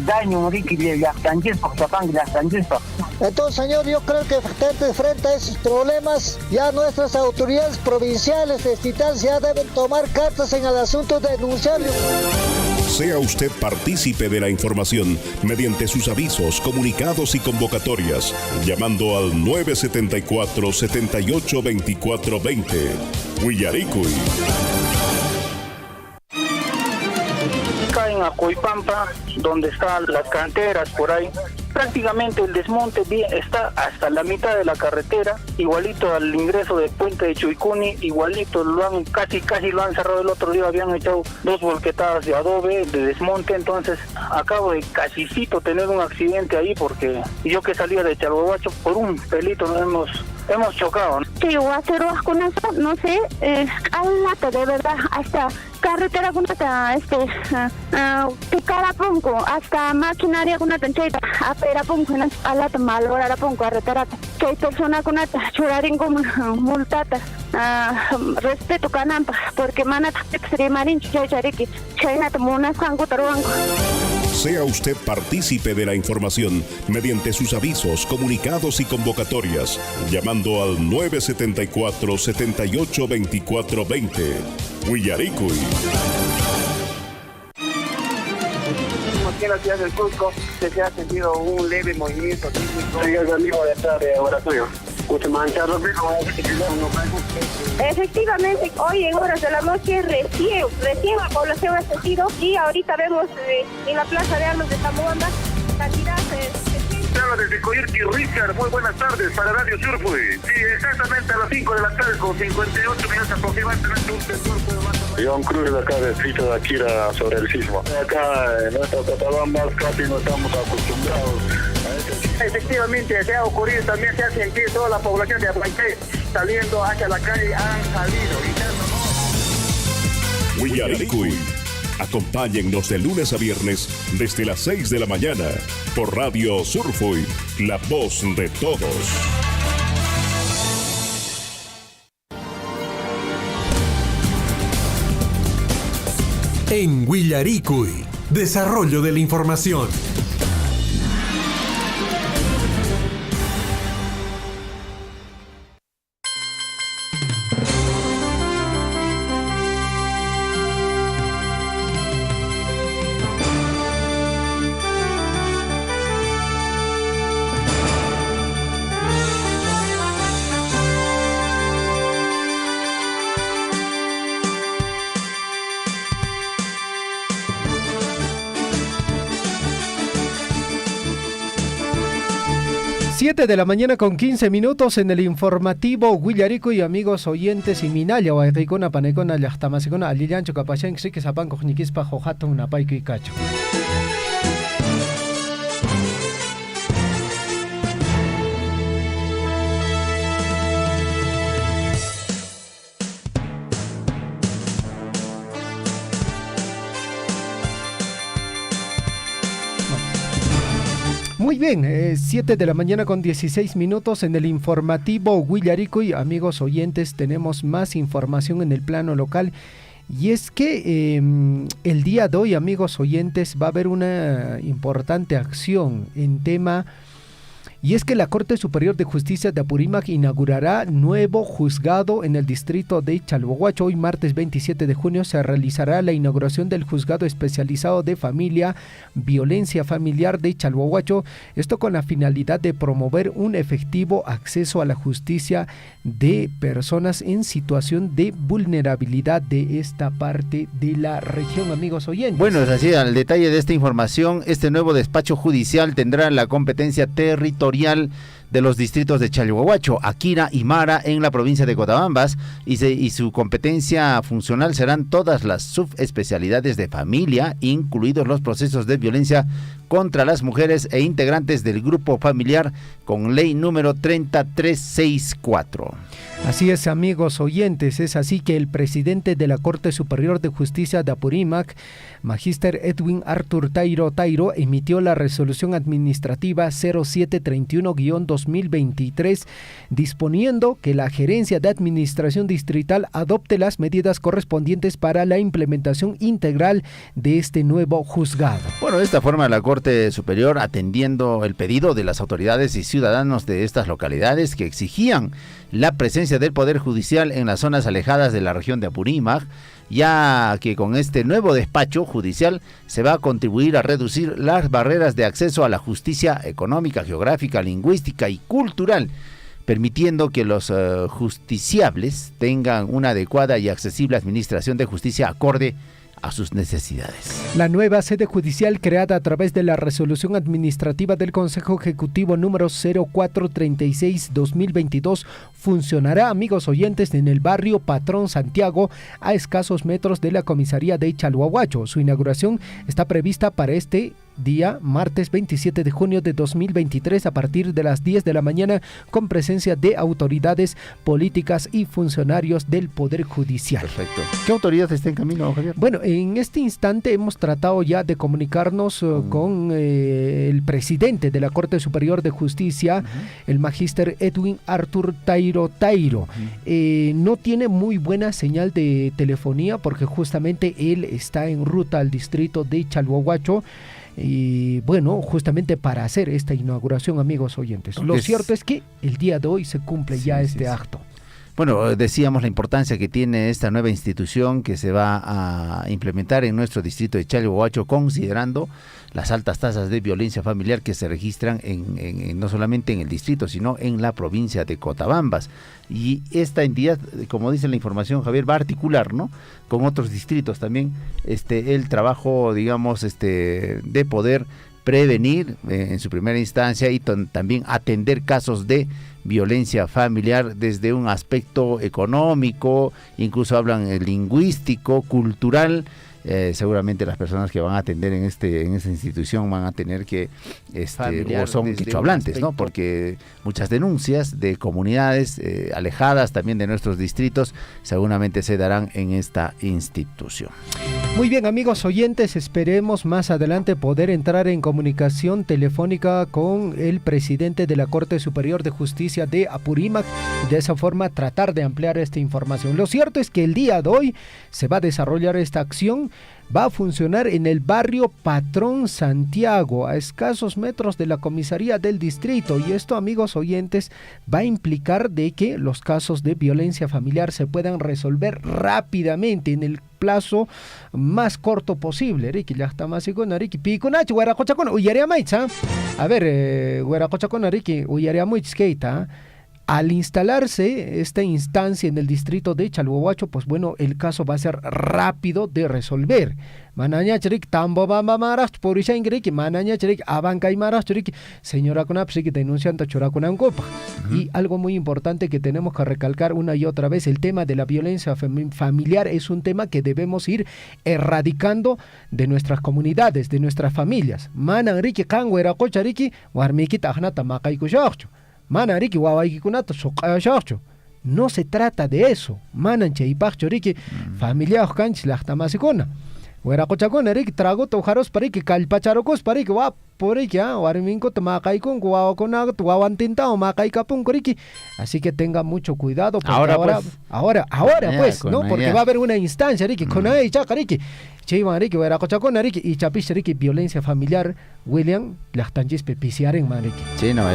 daño riqui de las tanques por Sapan las tanques. Entonces, señor, yo creo que frente a esos problemas, ya nuestras autoridades provinciales, estatales, ya deben tomar cartas en el asunto de denunciarlo. Sea usted partícipe de la información mediante sus avisos, comunicados y convocatorias, llamando al 974-782420. Huillaricuy. Acá en Acoipampa, donde están las canteras por ahí, prácticamente el desmonte está hasta la mitad de la carretera, igualito al ingreso del puente de Chuicuni, igualito lo han casi lo han cerrado el otro día, habían echado 2 volquetadas de adobe de desmonte, entonces acabo de casicito tener un accidente ahí porque yo que salía de Chalhuahuacho por un pelito nos hemos chocado, ¿no? Sí, voy a hacer con eso, no sé, alata de verdad, hasta carretera con Picarapunco, hasta maquinaria con tancheta, aperapunco, alata malora punco, carretera, que hay persona con churarín como multata, respeto canampa, porque manata extremarín chayariki, chaynata mona sango taruanco. Sea usted partícipe de la información mediante sus avisos, comunicados y convocatorias, llamando al 974-782420. Huillaricuy. Aquí en la ciudad del Cusco se ha sentido un leve movimiento sísmico. Sí, es amigo de estar de ahora tuyo. Efectivamente, hoy en horas de la noche recién la población ha sentido y ahorita vemos en la plaza de armas de Tamuanda cantidad Desde Coyurqui, Richard, muy buenas tardes para Radio Surfui. Sí, exactamente a las 5 de la tarde con 58 minutos aproximadamente un sensor. John Cruz de acá de Fito de Akira sobre el sismo. Acá en nuestra Cotabambas casi no estamos acostumbrados a este. Efectivamente, se ha ocurrido, también se ha sentido toda la población de Aguanché saliendo hacia la calle, han salido. Huillaricuy. Acompáñennos de lunes a viernes desde las 6 de la mañana por Radio Surfui, la voz de todos. En Huillaricuy, desarrollo de la información. De la mañana con 15 minutos en el informativo Huillaricuy, amigos oyentes y Minaya Waikona Panecona Yachtamasicona Alillancho Capachan que Sapan Cojniquispa Jojato una paico y cacho. Muy bien, 7 de la mañana con 16 minutos en el informativo Huillaricuy. Amigos oyentes, tenemos más información en el plano local. Y es que el día de hoy, amigos oyentes, va a haber una importante acción en tema. Y es que la Corte Superior de Justicia de Apurímac inaugurará nuevo juzgado en el distrito de Chalhuahuacho. Hoy martes 27 de junio se realizará la inauguración del juzgado especializado de familia, violencia familiar de Chalhuahuacho. Esto con la finalidad de promover un efectivo acceso a la justicia de personas en situación de vulnerabilidad de esta parte de la región, amigos oyentes. Bueno, es así, al detalle de esta información, este nuevo despacho judicial tendrá la competencia territorial de los distritos de Chalhuahuacho, Aquira y Mara en la provincia de Cotabambas, y su competencia funcional serán todas las subespecialidades de familia, incluidos los procesos de violencia contra las mujeres e integrantes del grupo familiar con ley número 30364. Así es, amigos oyentes, es así que el presidente de la Corte Superior de Justicia de Apurímac, Magíster Edwin Arthur Tairo, emitió la resolución administrativa 0731-2023, disponiendo que la Gerencia de Administración Distrital adopte las medidas correspondientes para la implementación integral de este nuevo juzgado. Bueno, de esta forma la Corte Superior, atendiendo el pedido de las autoridades y ciudadanos de estas localidades que exigían la presencia del Poder Judicial en las zonas alejadas de la región de Apurímac, ya que con este nuevo despacho judicial se va a contribuir a reducir las barreras de acceso a la justicia económica, geográfica, lingüística y cultural, permitiendo que los justiciables tengan una adecuada y accesible administración de justicia acorde a sus necesidades. La nueva sede judicial creada a través de la resolución administrativa del Consejo Ejecutivo número 0436-2022 funcionará, amigos oyentes, en el barrio Patrón Santiago, a escasos metros de la comisaría de Chalhuahuacho. Su inauguración está prevista para este día, martes 27 de junio de 2023, a partir de las 10 de la mañana, con presencia de autoridades políticas y funcionarios del Poder Judicial. Perfecto. ¿Qué autoridad está en camino, Javier? Bueno, en este instante hemos tratado ya de comunicarnos con el presidente de la Corte Superior de Justicia, el magíster Edwin Arthur Tairo. No tiene muy buena señal de telefonía porque justamente él está en ruta al distrito de Chalhuahuacho. Y bueno, justamente para hacer esta inauguración, amigos oyentes. Lo cierto es que el día de hoy se cumple este acto. Bueno, decíamos la importancia que tiene esta nueva institución que se va a implementar en nuestro distrito de Chalhuahuacho, considerando las altas tasas de violencia familiar que se registran no solamente en el distrito, sino en la provincia de Cotabambas. Y esta entidad, como dice la información, Javier, va a articular, ¿no?, con otros distritos también el trabajo, digamos, de poder prevenir en su primera instancia y también atender casos de violencia familiar desde un aspecto económico, incluso hablan lingüístico, cultural. Seguramente las personas que van a atender en esta institución van a tener que o son quichohablantes, ¿no? Porque muchas denuncias de comunidades alejadas también de nuestros distritos seguramente se darán en esta institución. Muy bien, amigos oyentes, esperemos más adelante poder entrar en comunicación telefónica con el presidente de la Corte Superior de Justicia de Apurímac y de esa forma tratar de ampliar esta información. Lo cierto es que el día de hoy se va a desarrollar esta acción. Va a funcionar en el barrio Patrón Santiago, a escasos metros de la comisaría del distrito, y esto, amigos oyentes, va a implicar de que los casos de violencia familiar se puedan resolver rápidamente en el plazo más corto posible. A ver, al instalarse esta instancia en el distrito de Chalhuahuacho, pues bueno, el caso va a ser rápido de resolver. Y algo muy importante que tenemos que recalcar una y otra vez, el tema de la violencia familiar es un tema que debemos ir erradicando de nuestras comunidades, de nuestras familias. No se trata de eso. Familia Hueracochacona, trago tojaros para que calpacharocos para que va por aquí, Guarminco, Tamacay con Guaconago, Guaguantintao, Macay Capun, así que tenga mucho cuidado. Ahora, pues, ¿no? Porque va a haber una instancia, Ricky, con ahí, Chacariki, Chivariki, Hueracochacona, Ricky, y Chapichariqui, violencia familiar, William, las tanchis pepiciar en Mariqui. Sí, no,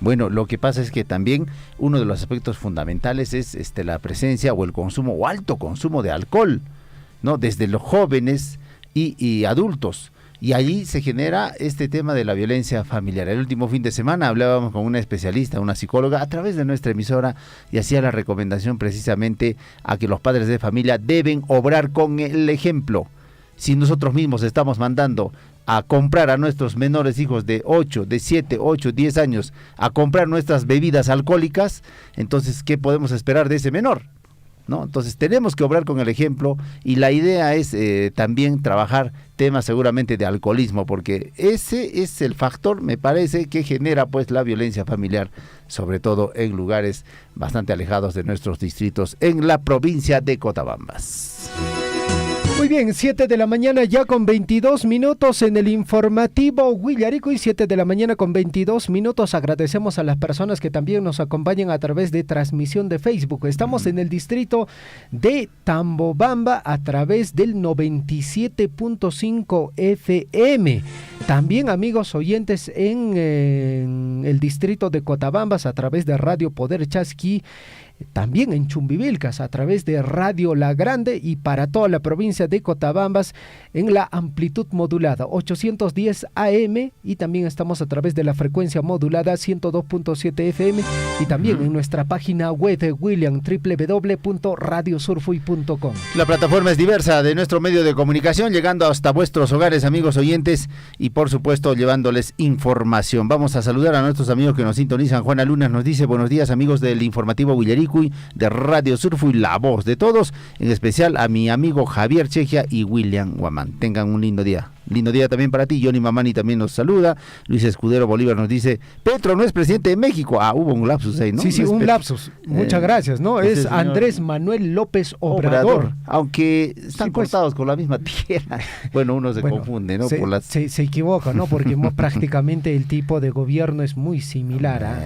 bueno, lo que pasa es que también uno de los aspectos fundamentales es la presencia o el consumo o alto consumo de alcohol, ¿no? Desde los jóvenes y adultos. Y allí se genera este tema de la violencia familiar. El último fin de semana hablábamos con una especialista, una psicóloga, a través de nuestra emisora, y hacía la recomendación precisamente a que los padres de familia deben obrar con el ejemplo. Si nosotros mismos estamos mandando a comprar a nuestros menores hijos de 7, 8, 10 años, a comprar nuestras bebidas alcohólicas, entonces, ¿qué podemos esperar de ese menor? ¿No? Entonces tenemos que obrar con el ejemplo, y la idea es también trabajar temas seguramente de alcoholismo, porque ese es el factor, me parece, que genera pues la violencia familiar, sobre todo en lugares bastante alejados de nuestros distritos en la provincia de Cotabambas. Muy bien, 7 de la mañana ya con 22 minutos en el informativo Huillarico, y 7 de la mañana con 22 minutos. Agradecemos a las personas que también nos acompañan a través de transmisión de Facebook. Estamos en el distrito de Tambobamba a través del 97.5 FM. También, amigos oyentes, en el distrito de Cotabambas a través de Radio Poder Chasqui. También en Chumbivilcas a través de Radio La Grande, y para toda la provincia de Cotabambas en la amplitud modulada 810 AM, y también estamos a través de la frecuencia modulada 102.7 FM, y también en nuestra página web de William, www.radiosurfuy.com. La plataforma es diversa de nuestro medio de comunicación, llegando hasta vuestros hogares, amigos oyentes, y por supuesto llevándoles información. Vamos a saludar a nuestros amigos que nos sintonizan. Juana Lunas nos dice: buenos días, amigos del informativo Huillarico de Radio Surfuy, la voz de todos, en especial a mi amigo Javier Chejia y William Guamán. Tengan un lindo día. Lindo día también para ti. Johnny Mamani también nos saluda. Luis Escudero Bolívar nos dice: Petro no es presidente de México. Hubo un lapsus ahí, ¿no? Sí, no un lapsus. Muchas gracias, ¿no? Es Andrés Manuel López Obrador. Aunque están cortados con la misma tierra. Bueno, uno se confunde, ¿no? Se equivoca, ¿no? Porque prácticamente el tipo de gobierno es muy similar.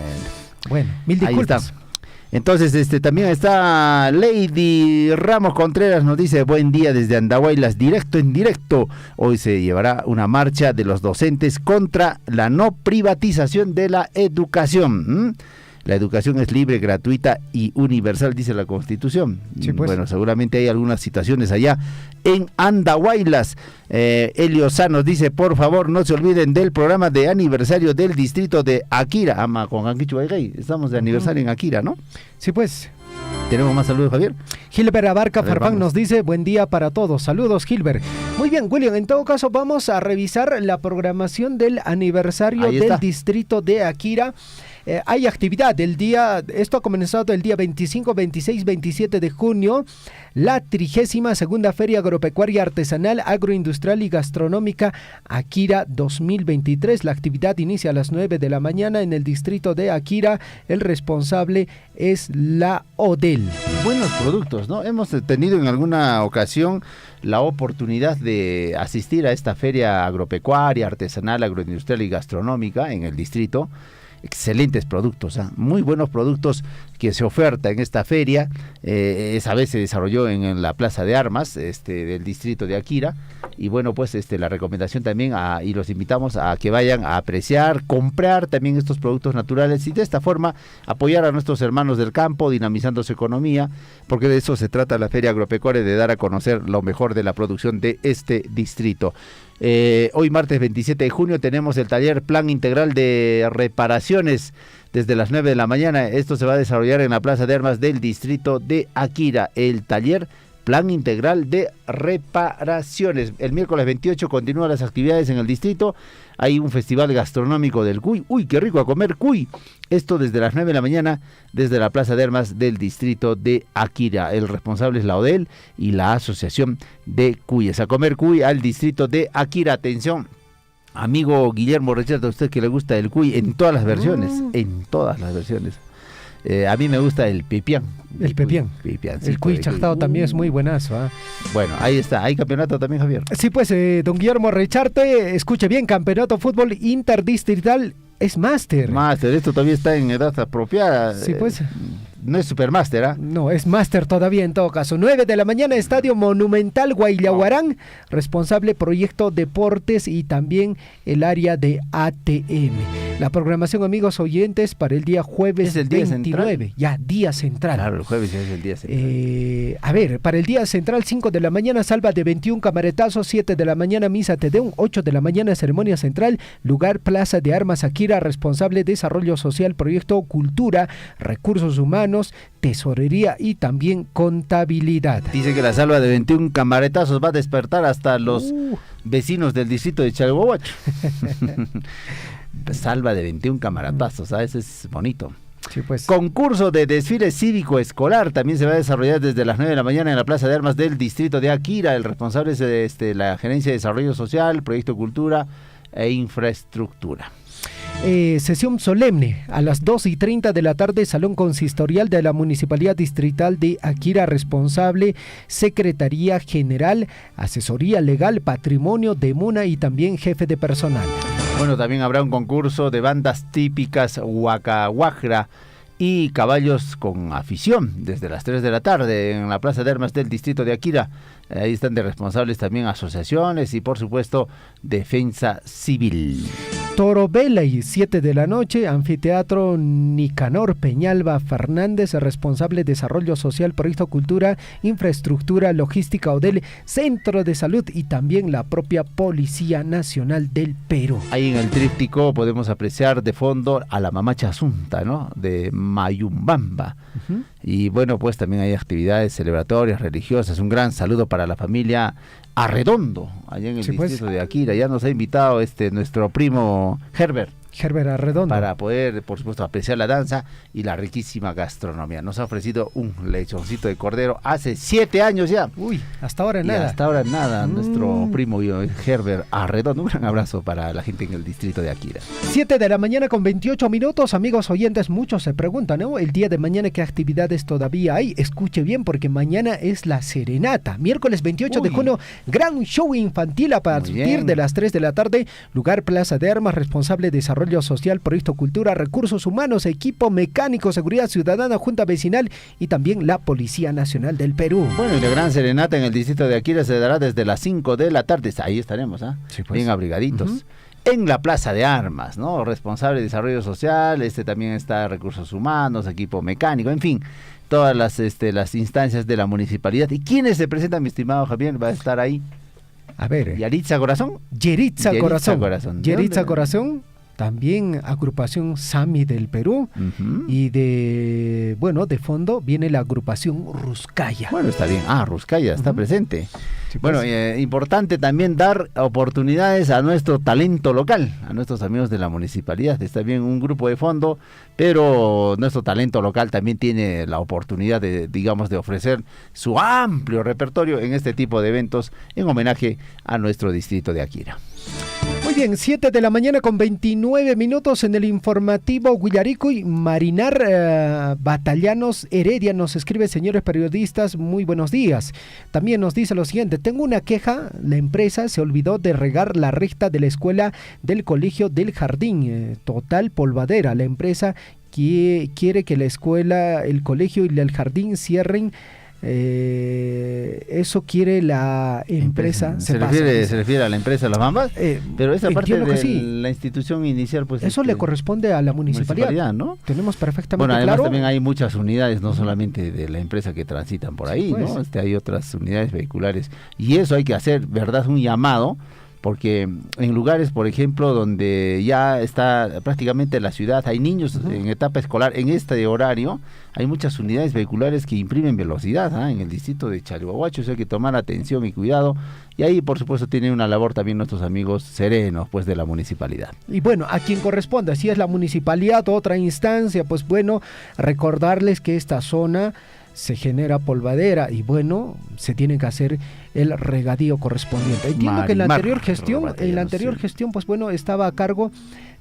Bueno, mil disculpas. Entonces, también está Lady Ramos Contreras, nos dice: buen día desde Andahuaylas, directo en directo. Hoy se llevará una marcha de los docentes contra la no privatización de la educación. La educación es libre, gratuita y universal, dice la Constitución. Sí, pues. Bueno, seguramente hay algunas situaciones allá en Andahuaylas. Elio Sá nos dice: por favor, no se olviden del programa de aniversario del distrito de Akira. Con Anquichu Aygay. Estamos de aniversario en Akira, ¿no? Sí, pues. ¿Tenemos más saludos, Javier? Gilbert Abarca Farfán nos dice: buen día para todos. Saludos, Gilbert. Muy bien, William, en todo caso vamos a revisar la programación del aniversario del distrito de Akira. Hay actividad del día, esto ha comenzado el día 25, 26, 27 de junio, la 32ª Feria Agropecuaria Artesanal, Agroindustrial y Gastronómica Akira 2023. La actividad inicia a las 9 de la mañana en el distrito de Akira. El responsable es la ODEL. Buenos productos, ¿no? Hemos tenido en alguna ocasión la oportunidad de asistir a esta feria agropecuaria, artesanal, agroindustrial y gastronómica en el distrito. Excelentes productos, muy buenos productos que se oferta en esta feria. Esa vez se desarrolló en la Plaza de Armas del distrito de Akira, y bueno, pues la recomendación también y los invitamos a que vayan a apreciar, comprar también estos productos naturales, y de esta forma apoyar a nuestros hermanos del campo, dinamizando su economía, porque de eso se trata la Feria Agropecuaria, de dar a conocer lo mejor de la producción de este distrito. Hoy martes 27 de junio tenemos el taller Plan Integral de Reparaciones desde las 9 de la mañana. Esto se va a desarrollar en la Plaza de Armas del distrito de Akira, el taller Plan Integral de Reparaciones. El miércoles 28 continúan las actividades en el distrito. Hay un festival gastronómico del cuy. ¡Uy, qué rico a comer cuy! Esto desde las 9 de la mañana, desde la Plaza de Armas del distrito de Akira. El responsable es la ODEL y la Asociación de Cuyes. A comer cuy al distrito de Akira. Atención, amigo Guillermo Richard, a usted que le gusta el cuy en todas las versiones. En todas las versiones. A mí me gusta el pipián. El pipián. El cuy chartado también es muy buenazo. Bueno, ahí está. ¿Hay campeonato también, Javier? Sí, pues, don Guillermo Recharte, escuche bien, campeonato fútbol interdistrital es máster. Máster, esto todavía está en edad apropiada. Sí, pues. No es supermáster, ¿ah? No, es máster todavía en todo caso. 9 de la mañana, Estadio Monumental Guayllaguarán, responsable proyecto deportes y también el área de ATM. La programación, amigos oyentes, para el día jueves, ¿es el día 29? Central? Ya, día central. Claro, el jueves ya es el día central. A ver, para el día central, 5 de la mañana, salva de 21 camaretazos, 7 de la mañana, misa Tedeum, 8 de la mañana, ceremonia central, lugar Plaza de Armas Akira, responsable desarrollo social, proyecto cultura, recursos humanos, humanos, tesorería y también contabilidad. Dice que la salva de 21 camaretazos va a despertar hasta los vecinos del distrito de Chalhuahuacho. Salva de 21 camaretazos, ¿sabes? Es bonito. Sí, pues. Concurso de desfile cívico escolar también se va a desarrollar desde las 9 de la mañana en la Plaza de Armas del distrito de Akira. El responsable es la Gerencia de Desarrollo Social, Proyecto Cultura e Infraestructura. Sesión solemne a las 2:30 de la tarde, Salón Consistorial de la Municipalidad Distrital de Akira, responsable Secretaría General, Asesoría Legal, Patrimonio de Muna y también jefe de personal. Bueno, también habrá un concurso de bandas típicas Huacahuajra y caballos con afición desde las 3 de la tarde en la Plaza de Armas del distrito de Akira. Ahí están de responsables también asociaciones y por supuesto Defensa Civil. Toro Velay, 7 de la noche, Anfiteatro Nicanor Peñalba Fernández, responsable de Desarrollo Social, Proyecto Cultura, Infraestructura, Logística ODEL, Centro de Salud y también la propia Policía Nacional del Perú. Ahí en el tríptico podemos apreciar de fondo a la Mamacha Asunta, ¿no? De Mayumbamba. Y bueno, pues también hay actividades celebratorias, religiosas. Un gran saludo para la familia Arredondo, allá en el distrito de Akira. Ya nos ha invitado nuestro primo Herbert Arredondo para poder, por supuesto, apreciar la danza y la riquísima gastronomía. Nos ha ofrecido un lechoncito de cordero hace 7 años ya. Uy, hasta ahora nada. Hasta ahora nada. Nuestro primo Herbert Arredondo. Un gran abrazo para la gente en el distrito de Akira. 7 de la mañana con 28 minutos, amigos oyentes. Muchos se preguntan, ¿no? El día de mañana, ¿qué actividades todavía hay? Escuche bien, porque mañana es la serenata. Miércoles 28 de junio, gran show infantil a partir de las 3 de la tarde. Lugar Plaza de Armas, responsable de Desarrollo Social, Proyecto Cultura, Recursos Humanos, Equipo Mecánico, Seguridad Ciudadana, Junta Vecinal y también la Policía Nacional del Perú. Bueno, y la gran serenata en el distrito de Akira se dará desde las 5 de la tarde. Ahí estaremos, Sí, pues. Bien abrigaditos. En la Plaza de Armas, ¿no? Responsable de Desarrollo Social, también está Recursos Humanos, Equipo Mecánico, en fin, todas las instancias de la municipalidad. ¿Y quiénes se presentan, mi estimado Javier? Va a estar ahí. A ver. ¿Yaritza Corazón? Yeritza Corazón. Yeritza Corazón. También agrupación Sami del Perú y de fondo viene la agrupación Ruscaya. Bueno, está bien. Ruscaya está presente. Sí, pues. Bueno, importante también dar oportunidades a nuestro talento local, a nuestros amigos de la municipalidad. Está bien un grupo de fondo, pero nuestro talento local también tiene la oportunidad de ofrecer su amplio repertorio en este tipo de eventos en homenaje a nuestro distrito de Akira. Muy bien, 7 de la mañana con 29 minutos en el informativo Huillaricuy. Marinar Batallanos Heredia nos escribe: señores periodistas, muy buenos días. También nos dice lo siguiente: tengo una queja, la empresa se olvidó de regar la recta de la escuela del colegio del jardín, total polvadera. La empresa quiere que la escuela, el colegio y el jardín cierren. Eso quiere la empresa. ¿Se refiere a la empresa Las Bambas? Pero esa parte de la institución inicial, pues eso le corresponde a la municipalidad, ¿no? Tenemos perfectamente además claro. También hay muchas unidades, no solamente de la empresa que transitan por ahí, pues. ¿No? Hay otras unidades vehiculares y eso hay que hacer, ¿verdad? Un llamado. Porque en lugares, por ejemplo, donde ya está prácticamente la ciudad, hay niños en etapa escolar, en este horario, hay muchas unidades vehiculares que imprimen velocidad en el distrito de Chalhuahuacho, eso hay que tomar atención y cuidado, y ahí por supuesto tienen una labor también nuestros amigos serenos, pues, de la municipalidad. Y bueno, a quien corresponda, si es la municipalidad o otra instancia, pues bueno, recordarles que esta zona se genera polvadera y bueno, se tiene que hacer el regadío correspondiente. Entiendo que en la anterior gestión, pues bueno, estaba a cargo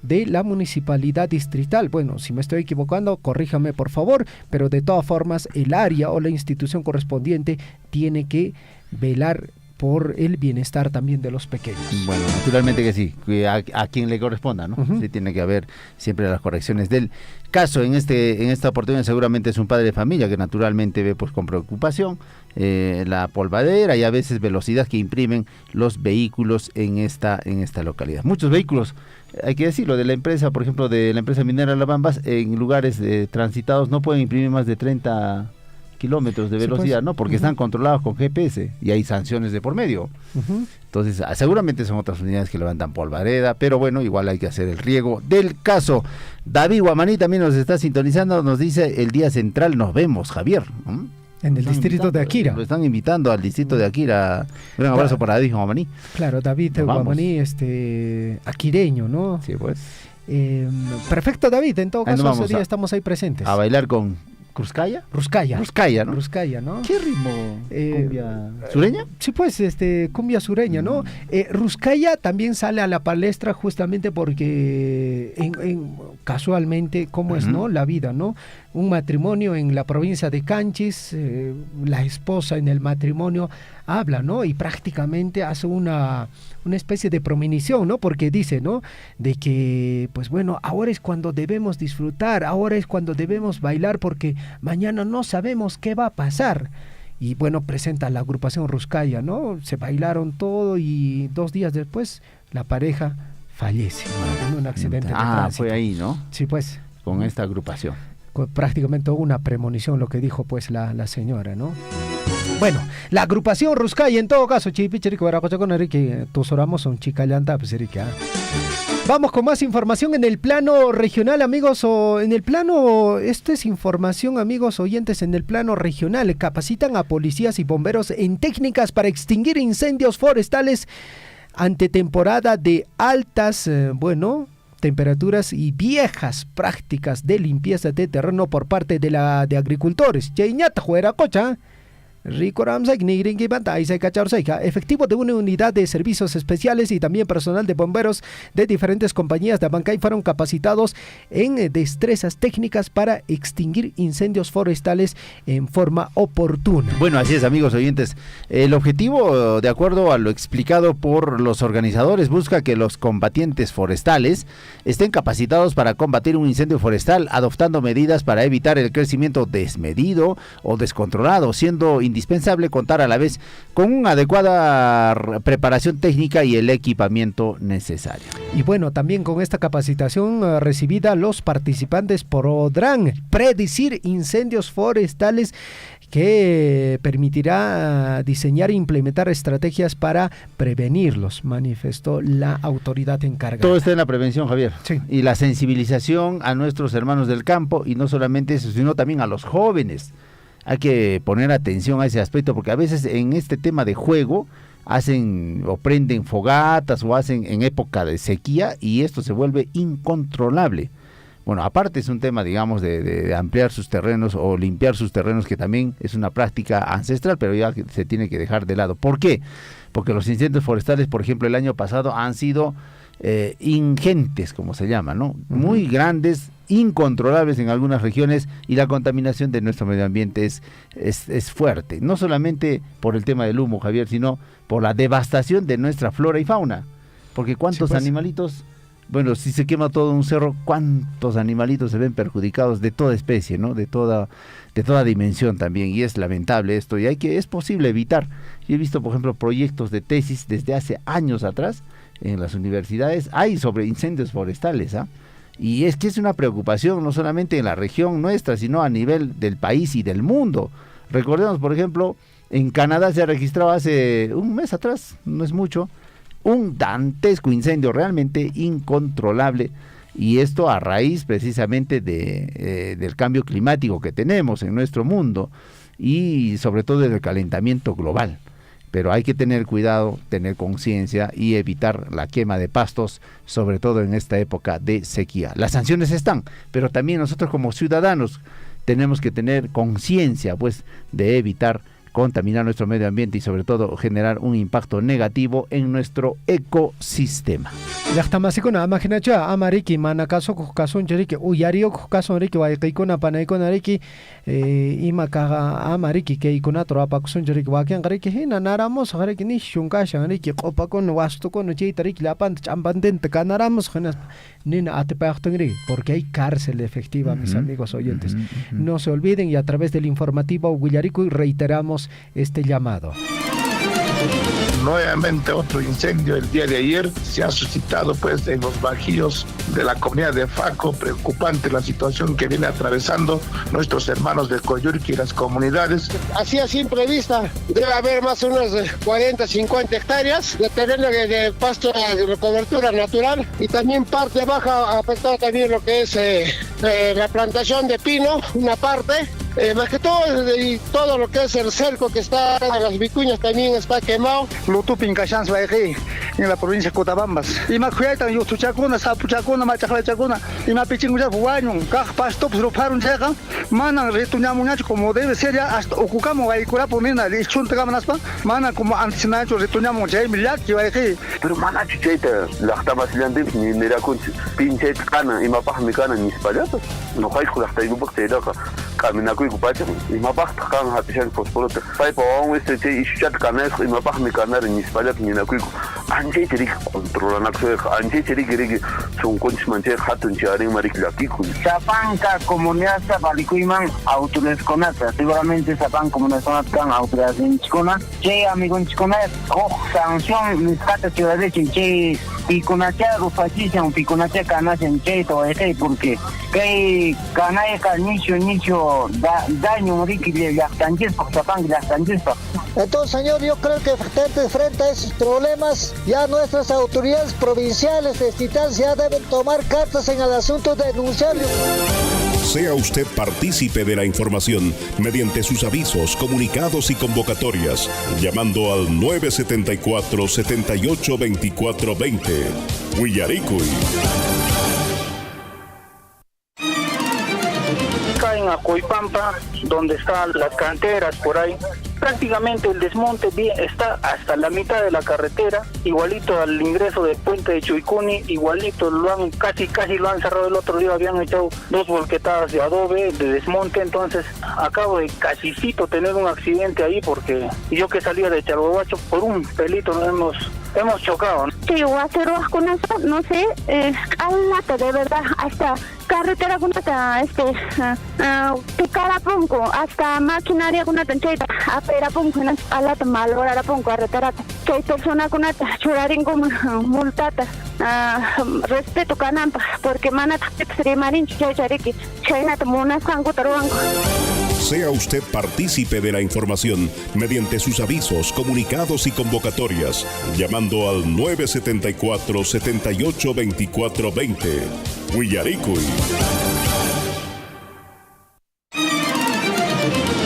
de la municipalidad distrital. Bueno, si me estoy equivocando, corríjame por favor, pero de todas formas el área o la institución correspondiente tiene que velar por el bienestar también de los pequeños. Bueno, naturalmente que sí, que a quien le corresponda, ¿no? Sí, tiene que haber siempre las correcciones del caso. En esta oportunidad seguramente es un padre de familia que naturalmente ve pues con preocupación la polvadera y a veces velocidad que imprimen los vehículos en esta localidad. Muchos vehículos, hay que decirlo, de la empresa, por ejemplo, de la empresa minera Las Bambas, en lugares transitados no pueden imprimir más de 30 kilómetros de Sí, velocidad, pues. ¿no? Porque están controlados con GPS y hay sanciones de por medio. Entonces, seguramente son otras unidades que levantan polvareda, pero bueno, igual hay que hacer el riego del caso. David Guamaní también nos está sintonizando, nos dice el día central, nos vemos, Javier. En el distrito de Akira. Lo están invitando al distrito de Akira. Un abrazo para David Guamaní. Claro, David Guamaní, aquireño, ¿no? Sí, pues. Perfecto, David, en todo Ahí nos caso ese vamos día a- estamos ahí presentes. A bailar con Cruzcaya. Ruscaya. Cruzcaya, ¿no? Ruscaya, ¿no? ¿Qué ritmo? ¿Cumbia sureña? Sí, pues, cumbia sureña, ¿no? Ruscaya también sale a la palestra justamente porque casualmente, ¿cómo es, no? La vida, ¿no? Un matrimonio en la provincia de Canchis, la esposa en el matrimonio habla, ¿no? Y prácticamente hace una especie de premonición, ¿no? Porque dice, ¿no? De que, pues bueno, ahora es cuando debemos disfrutar, ahora es cuando debemos bailar porque mañana no sabemos qué va a pasar. Y bueno, presenta la agrupación Ruscaya, ¿no? Se bailaron todo y 2 días después la pareja fallece en un accidente de tránsito. Fue ahí, ¿no? Sí, pues. Con esta agrupación. Prácticamente una premonición lo que dijo pues la señora, ¿no? Bueno, la agrupación Ruscaya en todo caso, son chicallanta, pues Vamos con más información en el plano regional, amigos, o en el plano, esto es información, amigos oyentes, en el plano regional. Capacitan a policías y bomberos en técnicas para extinguir incendios forestales ante temporada de altas, temperaturas y viejas prácticas de limpieza de terreno por parte de agricultores. Efectivos de una unidad de servicios especiales y también personal de bomberos de diferentes compañías de Abancay fueron capacitados en destrezas técnicas para extinguir incendios forestales en forma oportuna. Bueno, así es, amigos oyentes. El objetivo, de acuerdo a lo explicado por los organizadores, busca que los combatientes forestales estén capacitados para combatir un incendio forestal, adoptando medidas para evitar el crecimiento desmedido o descontrolado, siendo indispensable contar a la vez con una adecuada preparación técnica y el equipamiento necesario. Y bueno, también con esta capacitación recibida, los participantes podrán predecir incendios forestales que permitirá diseñar e implementar estrategias para prevenirlos, manifestó la autoridad encargada. Todo está en la prevención, Javier. Sí. Y la sensibilización a nuestros hermanos del campo, y no solamente eso, sino también a los jóvenes. Hay que poner atención a ese aspecto, porque a veces en este tema de juego hacen o prenden fogatas o hacen en época de sequía y esto se vuelve incontrolable. Bueno, aparte es un tema, digamos, de ampliar sus terrenos o limpiar sus terrenos, que también es una práctica ancestral, pero ya se tiene que dejar de lado. ¿Por qué? Porque los incendios forestales, por ejemplo, el año pasado han sido ingentes, como se llama, ¿no? Muy grandes, incontrolables en algunas regiones, y la contaminación de nuestro medio ambiente es fuerte, no solamente por el tema del humo, Javier, sino por la devastación de nuestra flora y fauna, porque cuántos animalitos, bueno, si se quema todo un cerro, cuántos animalitos se ven perjudicados de toda especie, ¿no? De toda dimensión también, y es lamentable esto, y es posible evitar. Yo he visto, por ejemplo, proyectos de tesis desde hace años atrás en las universidades, hay sobre incendios forestales, y es que es una preocupación no solamente en la región nuestra, sino a nivel del país y del mundo. Recordemos, por ejemplo, en Canadá se ha registrado hace un mes atrás, no es mucho, un dantesco incendio realmente incontrolable, y esto a raíz precisamente del cambio climático que tenemos en nuestro mundo y sobre todo del calentamiento global. Pero hay que tener cuidado, tener conciencia y evitar la quema de pastos, sobre todo en esta época de sequía. Las sanciones están, pero también nosotros como ciudadanos tenemos que tener conciencia, pues, de evitar contaminar nuestro medio ambiente y sobre todo generar un impacto negativo en nuestro ecosistema. Llaqtamasikuuna amajinacha amariki manakaso kukasunchiriki uyario kukasunriki wayqikuna panaykunariki ima kaga amariki kaykunata ruapakusunchiriki wakianqariki hina naramos qariki ni shunkashanriki qopakuna wastukuna chaytariki lapanta ch'ampantenta kanaramos nina atipaqtunri, porque hay cárcel efectiva, mis amigos oyentes. No se olviden, y a través del informativo Huillarico reiteramos este llamado. Nuevamente otro incendio el día de ayer se ha suscitado pues en los bajíos de la comunidad de Faco. Preocupante la situación que viene atravesando nuestros hermanos del Coyurqui y las comunidades. Así a simple vista debe haber más o menos 40, 50 hectáreas de terreno de pasto de cobertura natural, y también parte baja afectada también lo que es la plantación de pino, una parte. Más que todo, y todo lo que es el cerco que está en las vicuñas también está quemado. Lutupin Cachans Baeji, en la provincia de Cotabambas. Y más cuidan, yo tuchacuna, sapuchacuna, machaclachacuna, y más pichinguya fuguaño, caj pasto, pues lo paron checa, manan retuñamuñacho como debe ser ya, hasta ocucamos ahí cura ponina, y chuntacamanaspa, manan como antinacho retuñamos ya, milaki Baeji. Pero manacho cheita, la tabasilandim, ni miracun, pinche cana, y mapaj mi cana, ni spalatas. No hay con la taibupak cheidaka, caminacu. Y mapaj kan hatishan fosforote. Pai pawang este che ishat kanas y mapaj mi kanar ni spalat ni nakuiko. Anje cherik controlan akse anje cherik gerigi son conch manche hatun chari marik lakiku. Sapanka comunidad sapalikuiman autores conata. Seguramente sapan comunidad conatan autores en chicona. Che amigo en chicona oh sanción mis cata ciudad de che piconacha rufachishan piconacha canas en che todo este porque que canaya nicho daño riquillo ya tangispa sapan ya tangispa. Entonces, señor, yo creo que frente a esos problemas, ya nuestras autoridades provinciales de Titán ya deben tomar cartas en el asunto de denunciarlo. Sea usted partícipe de la información mediante sus avisos, comunicados y convocatorias, llamando al 974-782420. Huillaricuy. En Acoipampa, donde están las canteras por ahí, prácticamente el desmonte está hasta la mitad de la carretera, igualito al ingreso del puente de Chuicuni, igualito lo han casi lo han cerrado el otro día, habían echado 2 volquetadas de adobe de desmonte, entonces acabo de casicito tener un accidente ahí porque yo que salía de Chalhuahuacho por un pelito nos hemos chocado. Sí, voy a hacer con eso, no sé, alata de verdad, hasta carretera con Picarapunco, hasta maquinaria con tancheta, aperapunco, alata malora punco, carreterata, que hay persona con churarín como multata, respeto canampa, porque manata marín chayariki, chaynata mona sango taruango. Sea usted partícipe de la información mediante sus avisos, comunicados y convocatorias, llamando al 974-782420. Huillaricuy.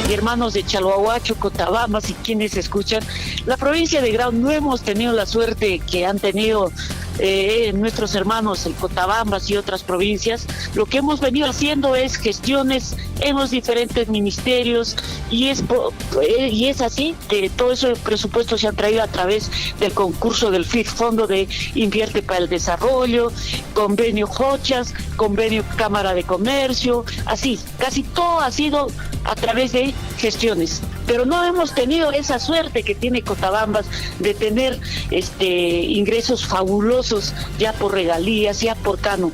Hermanos de Chalhuahuacho, Cotabambas y quienes escuchan, la provincia de Grau no hemos tenido la suerte que han tenido nuestros hermanos el Cotabambas y otras provincias. Lo que hemos venido haciendo es gestiones en los diferentes ministerios y es así que todo ese presupuesto se ha traído a través del concurso del FID, Fondo de Invierte para el Desarrollo, convenio Jochas, convenio Cámara de Comercio, así, casi todo ha sido a través de gestiones, pero no hemos tenido esa suerte que tiene Cotabambas de tener ingresos fabulosos ya por regalías, ya por cano.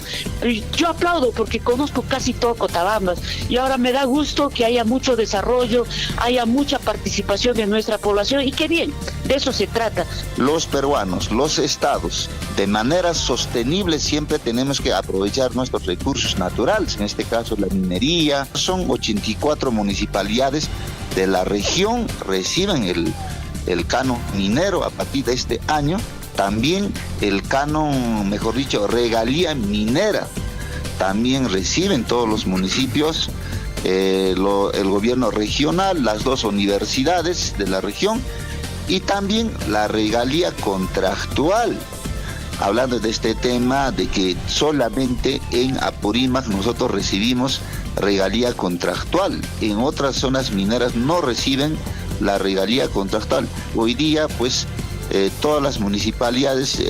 Yo aplaudo porque conozco casi todo Cotabambas y ahora me da gusto que haya mucho desarrollo, haya mucha participación de nuestra población y qué bien, de eso se trata. Los peruanos, los estados, de manera sostenible siempre tenemos que aprovechar nuestros recursos naturales, en este caso la minería. Son 84 municipalidades de la región reciben el canon minero a partir de este año, también el canon, mejor dicho, regalía minera, también reciben todos los municipios, el gobierno regional, las 2 universidades de la región y también la regalía contractual. Hablando de este tema de que solamente en Apurímac nosotros recibimos regalía contractual, en otras zonas mineras no reciben la regalía contractual. Hoy día pues todas las municipalidades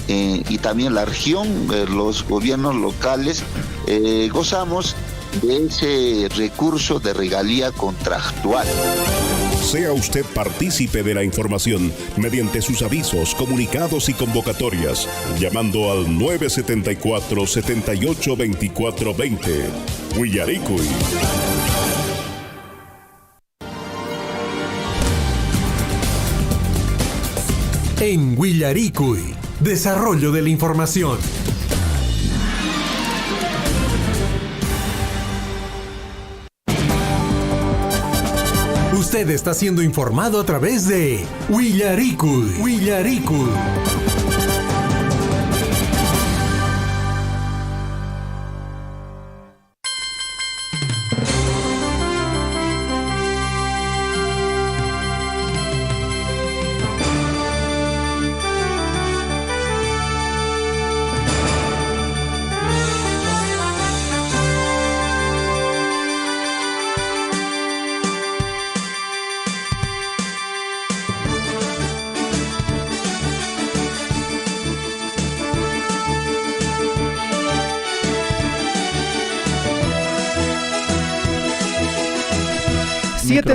y también la región, los gobiernos locales gozamos de ese recurso de regalía contractual. Sea usted partícipe de la información mediante sus avisos, comunicados y convocatorias, llamando al 974-782420. Huillaricuy. En Willaricui, desarrollo de la información. Usted está siendo informado a través de Willaricui. Willaricui.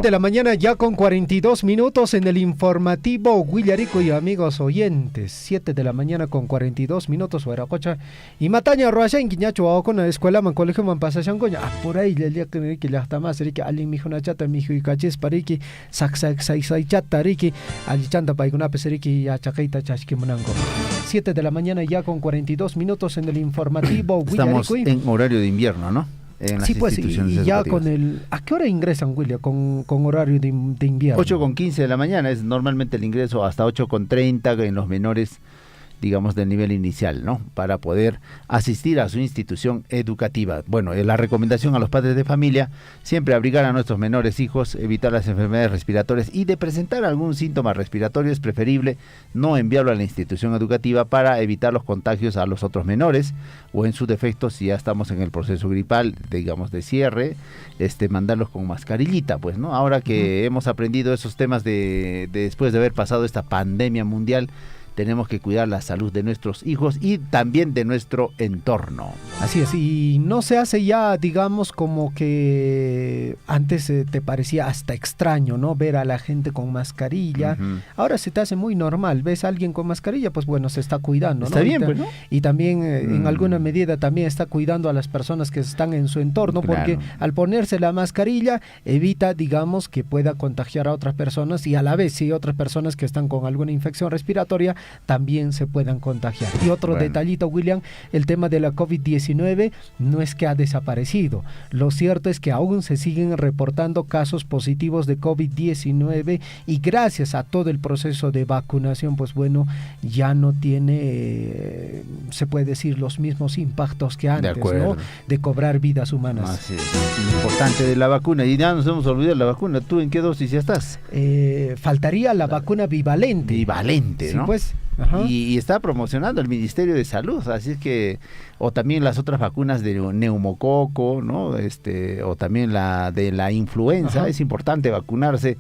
De la mañana ya con 42 minutos en el informativo Willaricui, amigos oyentes. 7 de la mañana con 42 minutos, Huaracocha. Y Mataña Roachen, Quiñacho, o con la escuela, man colegio, man pasashan, coña. Por ahí le día que ya está más, Ricky, alguien mijo una chata, mijo y cachis, pariki, saxa, chata, Ricky, alichanda, paiguna, peseriki, ya chacaita, chasquimunango. 7 de la mañana ya con 42 minutos en el informativo Willaricui. Estamos en horario de invierno, ¿no? Sí, pues, y ya con el... ¿A qué hora ingresan, William, con horario de invierno? 8:15 de la mañana es normalmente el ingreso, hasta 8:30 en los menores, digamos, del nivel inicial, ¿no? Para poder asistir a su institución educativa. Bueno, la recomendación a los padres de familia, siempre abrigar a nuestros menores hijos, evitar las enfermedades respiratorias, y de presentar algún síntoma respiratorio es preferible no enviarlo a la institución educativa para evitar los contagios a los otros menores, o en su defecto, si ya estamos en el proceso gripal, digamos, de cierre, mandarlos con mascarillita, pues, ¿no? Ahora que hemos aprendido esos temas después de haber pasado esta pandemia mundial, tenemos que cuidar la salud de nuestros hijos y también de nuestro entorno. Así es, y no se hace ya, digamos, como que antes te parecía hasta extraño, ¿no? Ver a la gente con mascarilla. Ahora se te hace muy normal. Ves a alguien con mascarilla, pues bueno, se está cuidando, ¿no? Está bien, pues, ¿no? Y también, en alguna medida, también está cuidando a las personas que están en su entorno, porque al ponerse la mascarilla, evita, digamos, que pueda contagiar a otras personas, y a la vez, si otras personas que están con alguna infección respiratoria, también se puedan contagiar. Y otro detallito, William, el tema de la COVID-19 no es que ha desaparecido. Lo cierto es que aún se siguen reportando casos positivos de COVID-19, y gracias a todo el proceso de vacunación, pues bueno, ya no tiene, se puede decir, los mismos impactos que antes, ¿no? De cobrar vidas humanas. Así es. Lo importante de la vacuna, y ya nos hemos olvidado de la vacuna. ¿Tú en qué dosis ya estás? Faltaría la vacuna bivalente. Bivalente, ¿no? Sí, pues. Y está promocionando el Ministerio de Salud, así es que, o también las otras vacunas de neumococo, ¿no? O también la de la influenza. Es importante vacunarse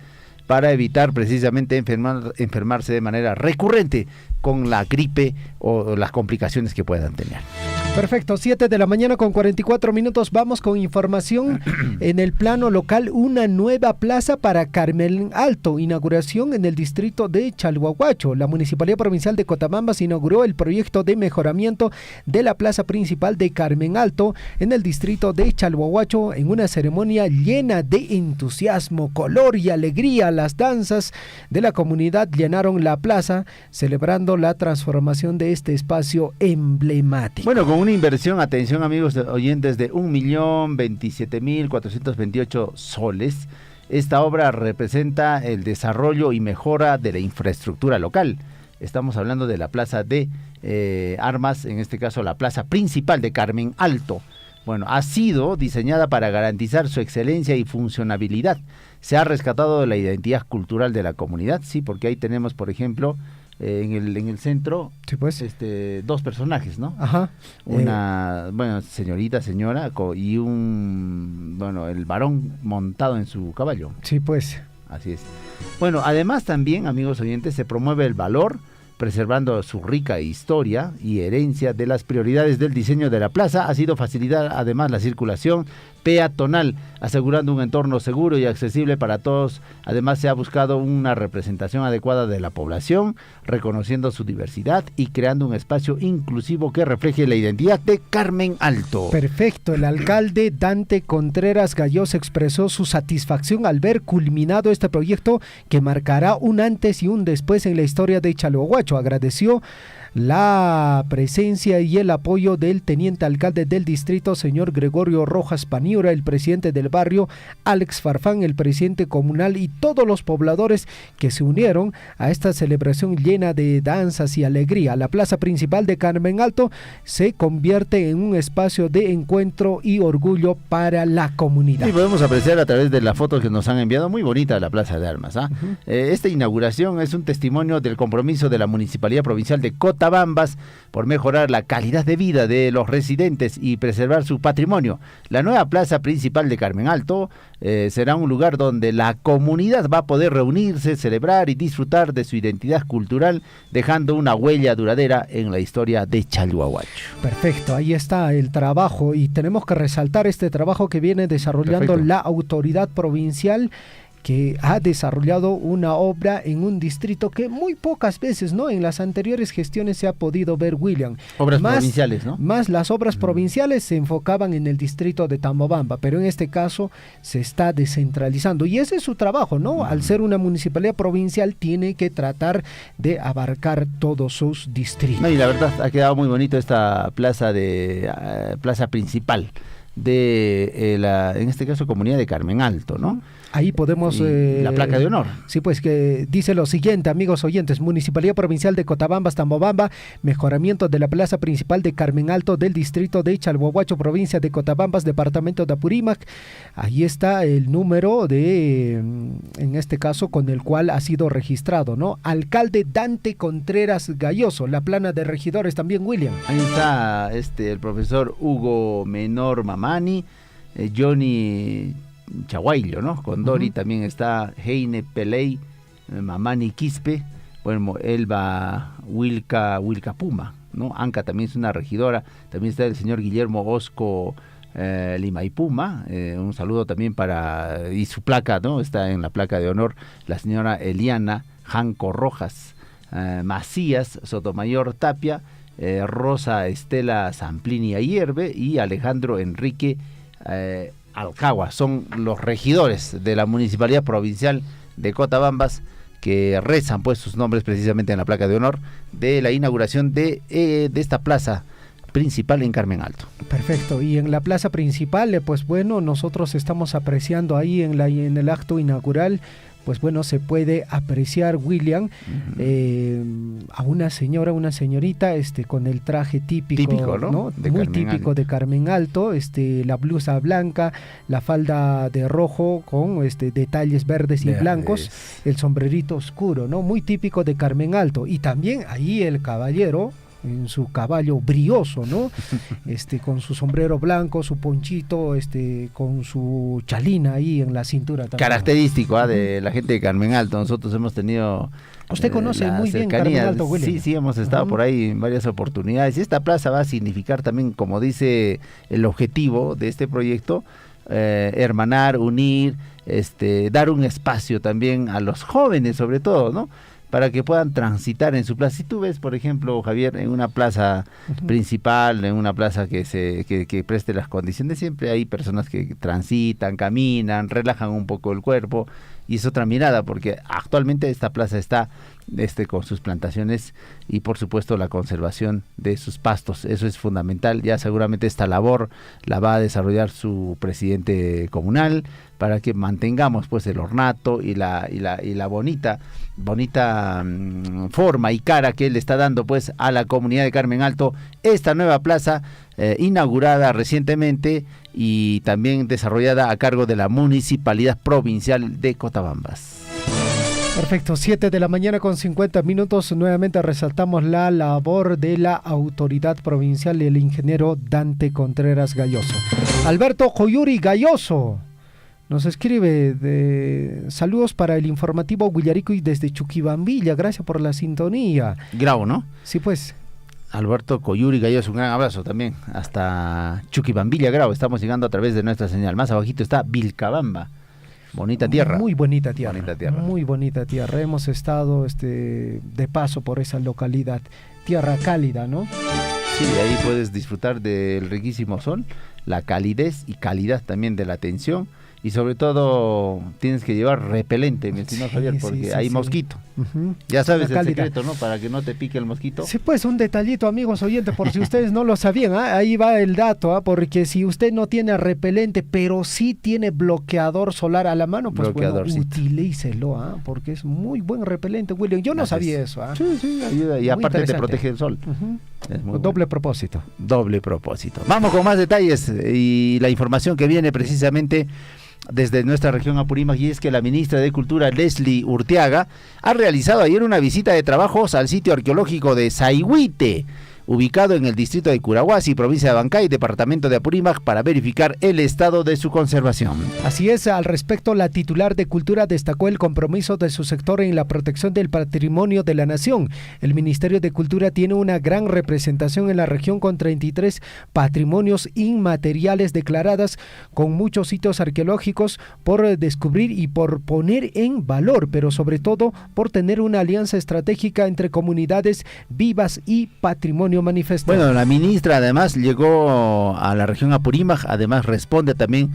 para evitar precisamente enfermarse de manera recurrente con la gripe o las complicaciones que puedan tener. Perfecto, 7 de la mañana con 44 minutos, vamos con información. En el plano local, una nueva plaza para Carmen Alto, inauguración en el distrito de Chalhuahuacho. La Municipalidad Provincial de Cotabambas inauguró el proyecto de mejoramiento de la plaza principal de Carmen Alto en el distrito de Chalhuahuacho, en una ceremonia llena de entusiasmo, color y alegría. Las danzas de la comunidad llenaron la plaza, celebrando la transformación de este espacio emblemático. Bueno, con una inversión, atención amigos oyentes, de 1.027.428 soles, esta obra representa el desarrollo y mejora de la infraestructura local. Estamos hablando de la plaza de Armas, en este caso la plaza principal de Carmen Alto. Bueno, ha sido diseñada para garantizar su excelencia y funcionabilidad. Se ha rescatado de la identidad cultural de la comunidad, sí, porque ahí tenemos, por ejemplo, en el centro, sí, pues, dos personajes, ¿no? Ajá. Una, señora, y el varón montado en su caballo. Sí, pues. Así es. Bueno, además también, amigos oyentes, se promueve el valor, preservando su rica historia y herencia de las prioridades del diseño de la plaza. Ha sido facilitada además la circulación peatonal, asegurando un entorno seguro y accesible para todos. Además, se ha buscado una representación adecuada de la población, reconociendo su diversidad y creando un espacio inclusivo que refleje la identidad de Carmen Alto. Perfecto. El alcalde Dante Contreras Galloso expresó su satisfacción al ver culminado este proyecto que marcará un antes y un después en la historia de Chalhuahuacho. Agradeció la presencia y el apoyo del teniente alcalde del distrito, señor Gregorio Rojas Paniura, el presidente del barrio, Alex Farfán, el presidente comunal, y todos los pobladores que se unieron a esta celebración llena de danzas y alegría. La plaza principal de Carmen Alto se convierte en un espacio de encuentro y orgullo para la comunidad. Y podemos apreciar a través de la foto que nos han enviado, muy bonita la Plaza de Armas. Esta inauguración es un testimonio del compromiso de la Municipalidad Provincial de Cotabambas por mejorar la calidad de vida de los residentes y preservar su patrimonio. La nueva plaza principal de Carmen Alto será un lugar donde la comunidad va a poder reunirse, celebrar y disfrutar de su identidad cultural, dejando una huella duradera en la historia de Chalhuahuacho. Perfecto, ahí está el trabajo, y tenemos que resaltar este trabajo que viene desarrollando la autoridad provincial, que ha desarrollado una obra en un distrito que muy pocas veces, ¿no? En las anteriores gestiones se ha podido ver, William. Obras provinciales, ¿no? Más las obras provinciales se enfocaban en el distrito de Tambobamba, pero en este caso se está descentralizando. Y ese es su trabajo, ¿no? Al ser una municipalidad provincial, tiene que tratar de abarcar todos sus distritos. No, y la verdad ha quedado muy bonito esta plaza plaza principal de en este caso comunidad de Carmen Alto, ¿no? Ahí podemos... la placa de honor. Sí, pues que dice lo siguiente, amigos oyentes: Municipalidad Provincial de Cotabambas, Tambobamba, mejoramiento de la plaza principal de Carmen Alto del distrito de Chalhuahuacho, provincia de Cotabambas, departamento de Apurímac. Ahí está el número en este caso, con el cual ha sido registrado, ¿no? Alcalde Dante Contreras Galloso, la plana de regidores también, William. Ahí está el profesor Hugo Menor Mamani, Johnny Chaguayllo, ¿no? Condori, también está Heine Peley, Mamani Quispe, bueno, Elba Wilca Puma, ¿no? Anca también es una regidora, también está el señor Guillermo Osco Limaipuma, un saludo también y su placa, ¿no? Está en la placa de honor la señora Eliana Janco Rojas, Macías Sotomayor Tapia, Rosa Estela Zamplini Ayerbe y Alejandro Enrique Alcagua. Son los regidores de la Municipalidad Provincial de Cotabambas que rezan pues sus nombres precisamente en la placa de honor de la inauguración de esta plaza principal en Carmen Alto. Perfecto, y en la plaza principal, pues bueno, nosotros estamos apreciando ahí en el acto inaugural, pues bueno, se puede apreciar, William, a una señorita, con el traje típico, ¿no? Muy típico de Carmen Alto, la blusa blanca, la falda de rojo con detalles verdes y blancos, el sombrerito oscuro, ¿no? Muy típico de Carmen Alto. Y también ahí el caballero, en su caballo brioso, ¿no? Con su sombrero blanco, su ponchito, con su chalina ahí en la cintura también. Característico de la gente de Carmen Alto. Nosotros hemos tenido... Usted conoce muy bien Carmen Alto, William. Sí, hemos estado por ahí en varias oportunidades. Y esta plaza va a significar también, como dice el objetivo de este proyecto, hermanar, unir, dar un espacio también a los jóvenes, sobre todo, ¿no? Para que puedan transitar en su plaza. Si tú ves, por ejemplo, Javier, en una plaza principal, en una plaza que preste las condiciones, siempre hay personas que transitan, caminan, relajan un poco el cuerpo, y es otra mirada, porque actualmente esta plaza está con sus plantaciones y por supuesto la conservación de sus pastos. Eso es fundamental. Ya seguramente esta labor la va a desarrollar su presidente comunal para que mantengamos pues el ornato y la bonita forma y cara que él está dando pues a la comunidad de Carmen Alto, esta nueva plaza inaugurada recientemente y también desarrollada a cargo de la Municipalidad Provincial de Cotabambas. Perfecto, 7 de la mañana con 50 minutos. Nuevamente resaltamos la labor de la autoridad provincial y el ingeniero Dante Contreras Galloso. Alberto Joyuri Galloso nos escribe saludos para el informativo Guillarico y desde Chuquibambilla. Gracias por la sintonía. Grau, ¿no? Sí, pues. Alberto Coyuri Gallegos, un gran abrazo también. Hasta Chuquibambilla, Grau, estamos llegando a través de nuestra señal. Más abajito está Vilcabamba. Bonita tierra. Muy bonita tierra. Bonita tierra. Muy bonita tierra. Hemos estado de paso por esa localidad. Tierra cálida, ¿no? Sí, ahí puedes disfrutar del riquísimo sol, la calidez y calidad también de la atención. Y sobre todo tienes que llevar repelente, mi estimado Javier, porque hay mosquito. Ya sabes el secreto, ¿no? Para que no te pique el mosquito. Sí, pues un detallito, amigos oyentes, por si ustedes no lo sabían, ahí va el dato, porque si usted no tiene repelente, pero sí tiene bloqueador solar a la mano, pues bueno, utilícelo, porque es muy buen repelente, William. Yo no sabía eso. Sí, ayuda. Y aparte te protege del sol. Es doble propósito. Doble propósito. Vamos con más detalles y la información que viene precisamente desde nuestra región Apurímac, y es que la ministra de Cultura, Leslie Urteaga, ha realizado ayer una visita de trabajos al sitio arqueológico de Saigüite, ubicado en el distrito de Curahuasi, provincia de Abancay, departamento de Apurímac, para verificar el estado de su conservación. Así es, al respecto, la titular de Cultura destacó el compromiso de su sector en la protección del patrimonio de la nación. El Ministerio de Cultura tiene una gran representación en la región con 33 patrimonios inmateriales declaradas, con muchos sitios arqueológicos por descubrir y por poner en valor, pero sobre todo por tener una alianza estratégica entre comunidades vivas y patrimonio manifestado. Bueno, la ministra además llegó a la región Apurímac, además responde también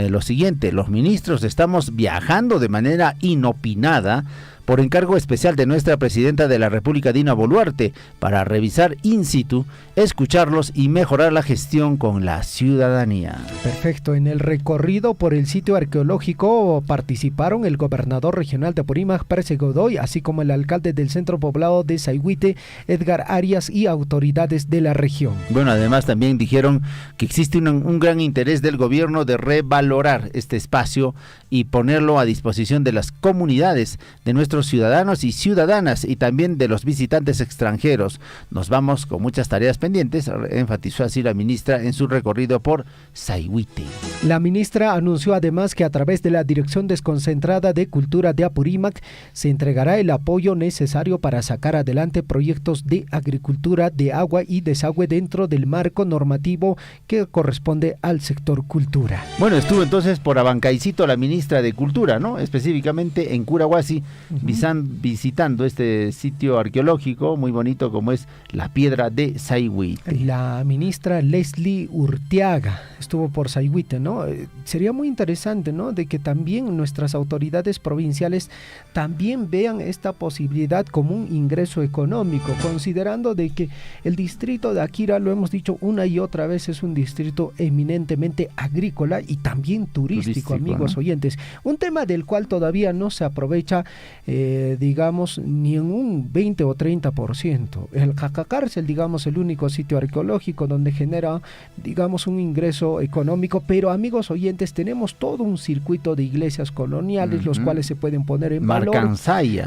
lo siguiente: los ministros estamos viajando de manera inopinada por encargo especial de nuestra presidenta de la República, Dina Boluarte, para revisar in situ, escucharlos y mejorar la gestión con la ciudadanía. Perfecto. En el recorrido por el sitio arqueológico participaron el gobernador regional de Apurímac, Pérez Godoy, así como el alcalde del centro poblado de Saigüite, Edgar Arias, y autoridades de la región. Bueno, además también dijeron que existe un gran interés del gobierno de revalorar este espacio y ponerlo a disposición de las comunidades, de nuestros ciudadanos y ciudadanas, y también de los visitantes extranjeros. Nos vamos con muchas tareas pendientes, enfatizó así la ministra en su recorrido por Saigüite. La ministra anunció además que a través de la Dirección Desconcentrada de Cultura de Apurímac se entregará el apoyo necesario para sacar adelante proyectos de agricultura, de agua y desagüe dentro del marco normativo que corresponde al sector cultura. Bueno, estuvo entonces por Abancaycito la ministra de Cultura, ¿no? Específicamente en Curahuasi, visitando este sitio arqueológico muy bonito como es la Piedra de Saigüite. La ministra Leslie Urteaga estuvo por Saigüite, ¿no? Sería muy interesante, ¿no?, de que también nuestras autoridades provinciales también vean esta posibilidad como un ingreso económico, considerando de que el distrito de Akira, lo hemos dicho una y otra vez, es un distrito eminentemente agrícola y también turístico, amigos, ¿no?, oyentes. Un tema del cual todavía no se aprovecha, digamos, ni en un 20 o 30%. El Jacacárcel, digamos, el único sitio arqueológico donde genera, digamos, un ingreso económico, pero amigos oyentes, tenemos todo un circuito de iglesias coloniales, los cuales se pueden poner en valor.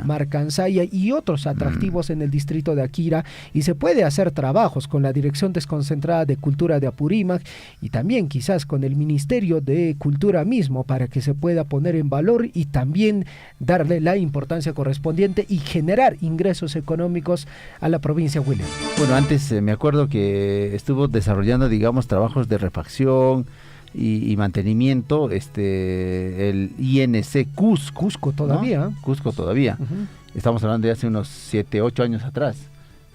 Marcansaya y otros atractivos en el distrito de Akira, y se puede hacer trabajos con la Dirección Desconcentrada de Cultura de Apurímac y también quizás con el Ministerio de Cultura mismo, para que se pueda poner en valor y también darle la importancia correspondiente y generar ingresos económicos a la provincia, William. Bueno, antes me acuerdo que estuvo desarrollando, digamos, trabajos de refacción y mantenimiento, el INC Cusco todavía, ¿no? Cusco todavía. Estamos hablando de hace unos 7, 8 años atrás,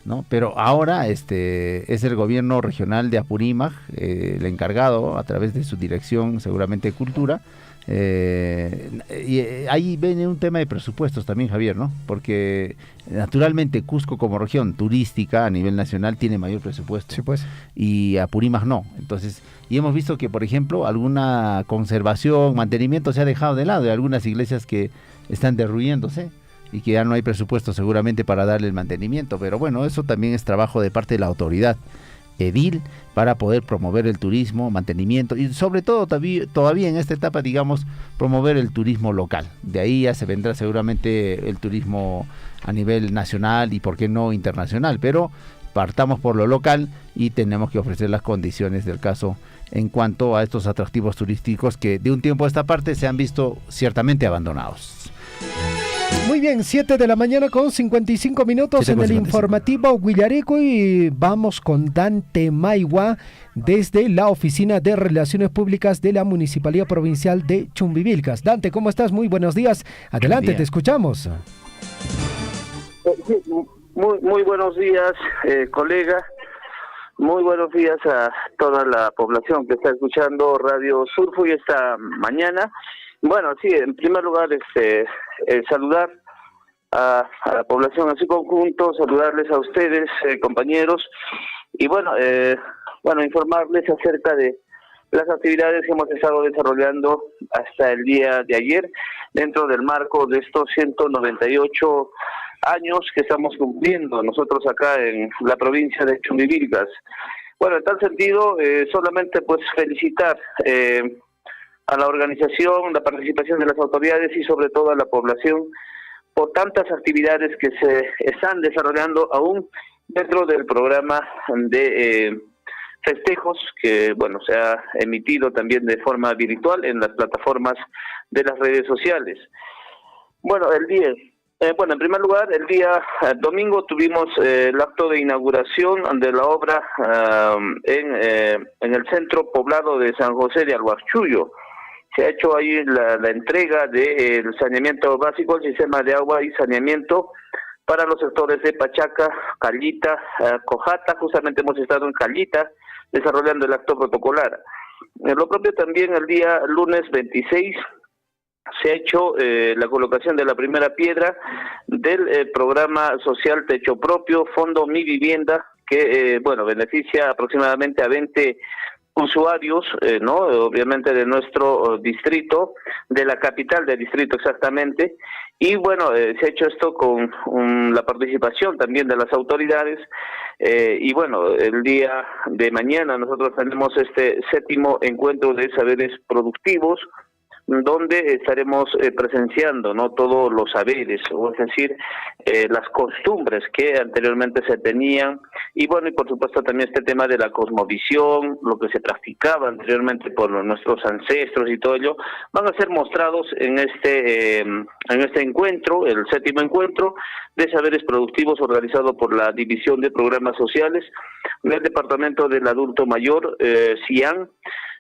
¿no? Pero ahora es el gobierno regional de Apurímac el encargado, a través de su dirección seguramente de Cultura. Y ahí viene un tema de presupuestos también, Javier, ¿no? Porque naturalmente Cusco como región turística a nivel nacional tiene mayor presupuesto, sí, pues, y Apurímac no. Entonces, y hemos visto que, por ejemplo, alguna conservación, mantenimiento se ha dejado de lado de algunas iglesias que están derruyéndose y que ya no hay presupuesto seguramente para darle el mantenimiento. Pero bueno, eso también es trabajo de parte de la autoridad edil para poder promover el turismo, mantenimiento y sobre todo todavía en esta etapa, digamos, promover el turismo local. De ahí ya se vendrá seguramente el turismo a nivel nacional y por qué no internacional, pero partamos por lo local y tenemos que ofrecer las condiciones del caso en cuanto a estos atractivos turísticos que de un tiempo a esta parte se han visto ciertamente abandonados. Muy bien, 7 de la mañana con 55 minutos en el informativo Huillareco y vamos con Dante Maigua desde la Oficina de Relaciones Públicas de la Municipalidad Provincial de Chumbivilcas. Dante, ¿cómo estás? Muy buenos días. Adelante, te escuchamos. Muy buenos días, colega. Muy buenos días a toda la población que está escuchando Radio Surfo y esta mañana. Bueno, sí, en primer lugar, saludar a la población en su conjunto, saludarles a ustedes, compañeros, y bueno, informarles acerca de las actividades que hemos estado desarrollando hasta el día de ayer, dentro del marco de estos 198 años que estamos cumpliendo nosotros acá en la provincia de Chumbivilcas. Bueno, en tal sentido, solamente pues felicitar a la organización, la participación de las autoridades y sobre todo a la población por tantas actividades que se están desarrollando aún dentro del programa de festejos que, bueno, se ha emitido también de forma virtual en las plataformas de las redes sociales. Bueno, en primer lugar, el día domingo tuvimos el acto de inauguración de la obra en el centro poblado de San José de Alguachullo. Se ha hecho ahí la entrega del saneamiento básico, el sistema de agua y saneamiento para los sectores de Pachaca, Callita, Cojata. Justamente hemos estado en Callita desarrollando el acto protocolar. Lo propio también el día lunes 26 se ha hecho la colocación de la primera piedra del programa social Techo Propio, Fondo Mi Vivienda, que beneficia aproximadamente a 20 usuarios, obviamente de nuestro distrito, de la capital del distrito exactamente, y bueno, se ha hecho esto con la participación también de las autoridades, y bueno, el día de mañana nosotros tenemos este 7º encuentro de saberes productivos, donde estaremos presenciando todos los saberes, o es decir, las costumbres que anteriormente se tenían, y bueno, y por supuesto también este tema de la cosmovisión, lo que se practicaba anteriormente por nuestros ancestros y todo ello, van a ser mostrados en este encuentro, el 7º encuentro de saberes productivos organizado por la División de Programas Sociales del Departamento del Adulto Mayor, CIAN.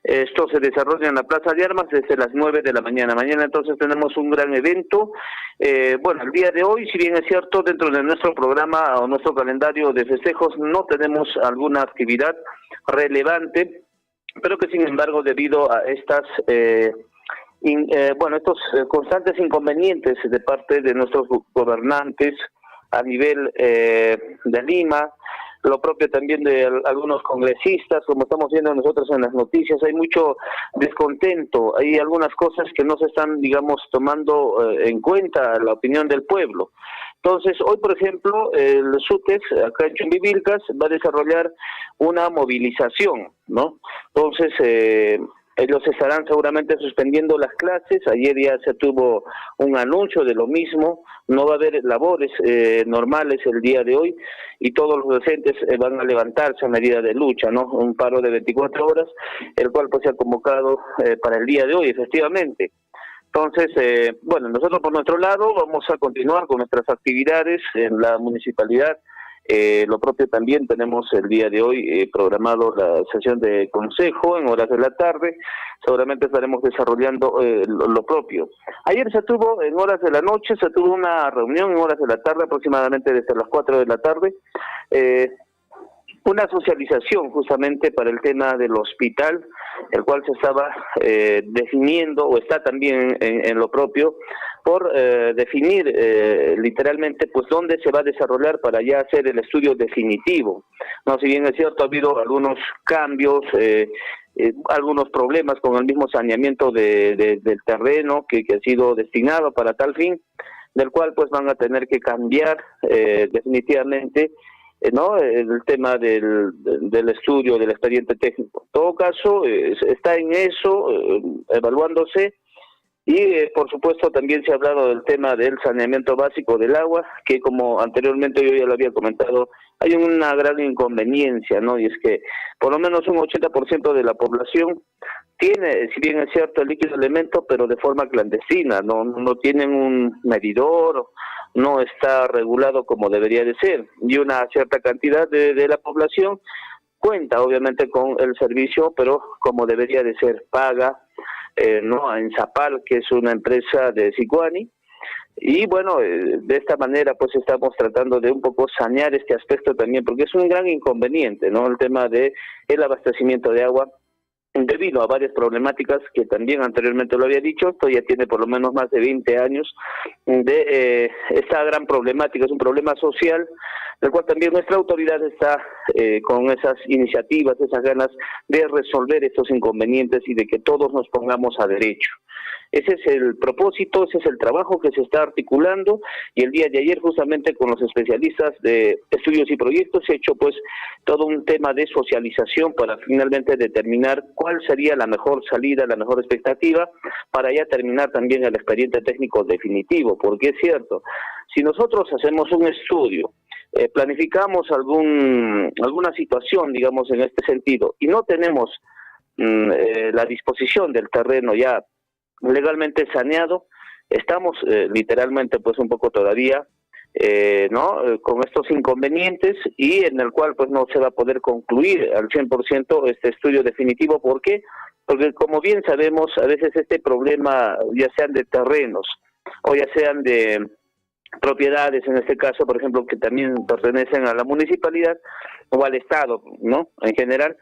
Esto se desarrolla en la Plaza de Armas desde las 9 de la mañana. Mañana entonces tenemos un gran evento. El día de hoy, si bien es cierto, dentro de nuestro programa o nuestro calendario de festejos no tenemos alguna actividad relevante, pero que sin embargo debido a estos constantes inconvenientes de parte de nuestros gobernantes a nivel de Lima, lo propio también de algunos congresistas, como estamos viendo nosotros en las noticias, hay mucho descontento, hay algunas cosas que no se están, tomando en cuenta la opinión del pueblo. Entonces, hoy, por ejemplo, el SUTES, acá en Chumbivilcas, va a desarrollar una movilización, ¿no? Entonces, ellos estarán seguramente suspendiendo las clases. Ayer ya se tuvo un anuncio de lo mismo. No va a haber labores normales el día de hoy y todos los docentes van a levantarse a medida de lucha, ¿no? Un paro de 24 horas, el cual pues se ha convocado para el día de hoy, efectivamente. Entonces, nosotros por nuestro lado vamos a continuar con nuestras actividades en la municipalidad. Lo propio también tenemos el día de hoy programado la sesión de consejo en horas de la tarde. Seguramente estaremos desarrollando lo propio. Ayer se tuvo en horas de la noche, se tuvo una reunión en horas de la tarde, aproximadamente desde las 4 de la tarde, una socialización justamente para el tema del hospital, el cual se estaba definiendo, o está también en lo propio, por definir literalmente pues dónde se va a desarrollar para ya hacer el estudio definitivo. No, si bien es cierto, ha habido algunos cambios, algunos problemas con el mismo saneamiento del terreno que ha sido destinado para tal fin, del cual pues van a tener que cambiar definitivamente el tema del estudio, del expediente técnico. En todo caso, está en eso, evaluándose, y por supuesto también se ha hablado del tema del saneamiento básico del agua, que como anteriormente yo ya lo había comentado, hay una gran inconveniencia, ¿no? Y es que por lo menos un 80% de la población tiene, si bien es cierto, el líquido elemento, pero de forma clandestina, no tienen un medidor, no está regulado como debería de ser, y una cierta cantidad de la población cuenta obviamente con el servicio, pero como debería de ser, paga, no en Zapal, que es una empresa de Sicuani, y bueno, de esta manera pues estamos tratando de un poco sanear este aspecto también, porque es un gran inconveniente, ¿no? El tema de el abastecimiento de agua, debido a varias problemáticas que también anteriormente lo había dicho. Esto ya tiene por lo menos más de 20 años de esta gran problemática. Es un problema social, del cual también nuestra autoridad está con esas iniciativas, esas ganas de resolver estos inconvenientes y de que todos nos pongamos a derecho. Ese es el propósito, ese es el trabajo que se está articulando, y el día de ayer justamente con los especialistas de estudios y proyectos se ha hecho pues todo un tema de socialización para finalmente determinar cuál sería la mejor salida, la mejor expectativa, para ya terminar también el expediente técnico definitivo, porque es cierto, si nosotros hacemos un estudio, planificamos alguna situación, digamos, en este sentido, y no tenemos la disposición del terreno ya legalmente saneado, estamos literalmente pues un poco todavía con estos inconvenientes, y en el cual pues no se va a poder concluir al 100% este estudio definitivo. ¿Por qué? Porque como bien sabemos, a veces este problema, ya sean de terrenos o ya sean de propiedades, en este caso, por ejemplo, que también pertenecen a la municipalidad o al Estado, ¿no? En general,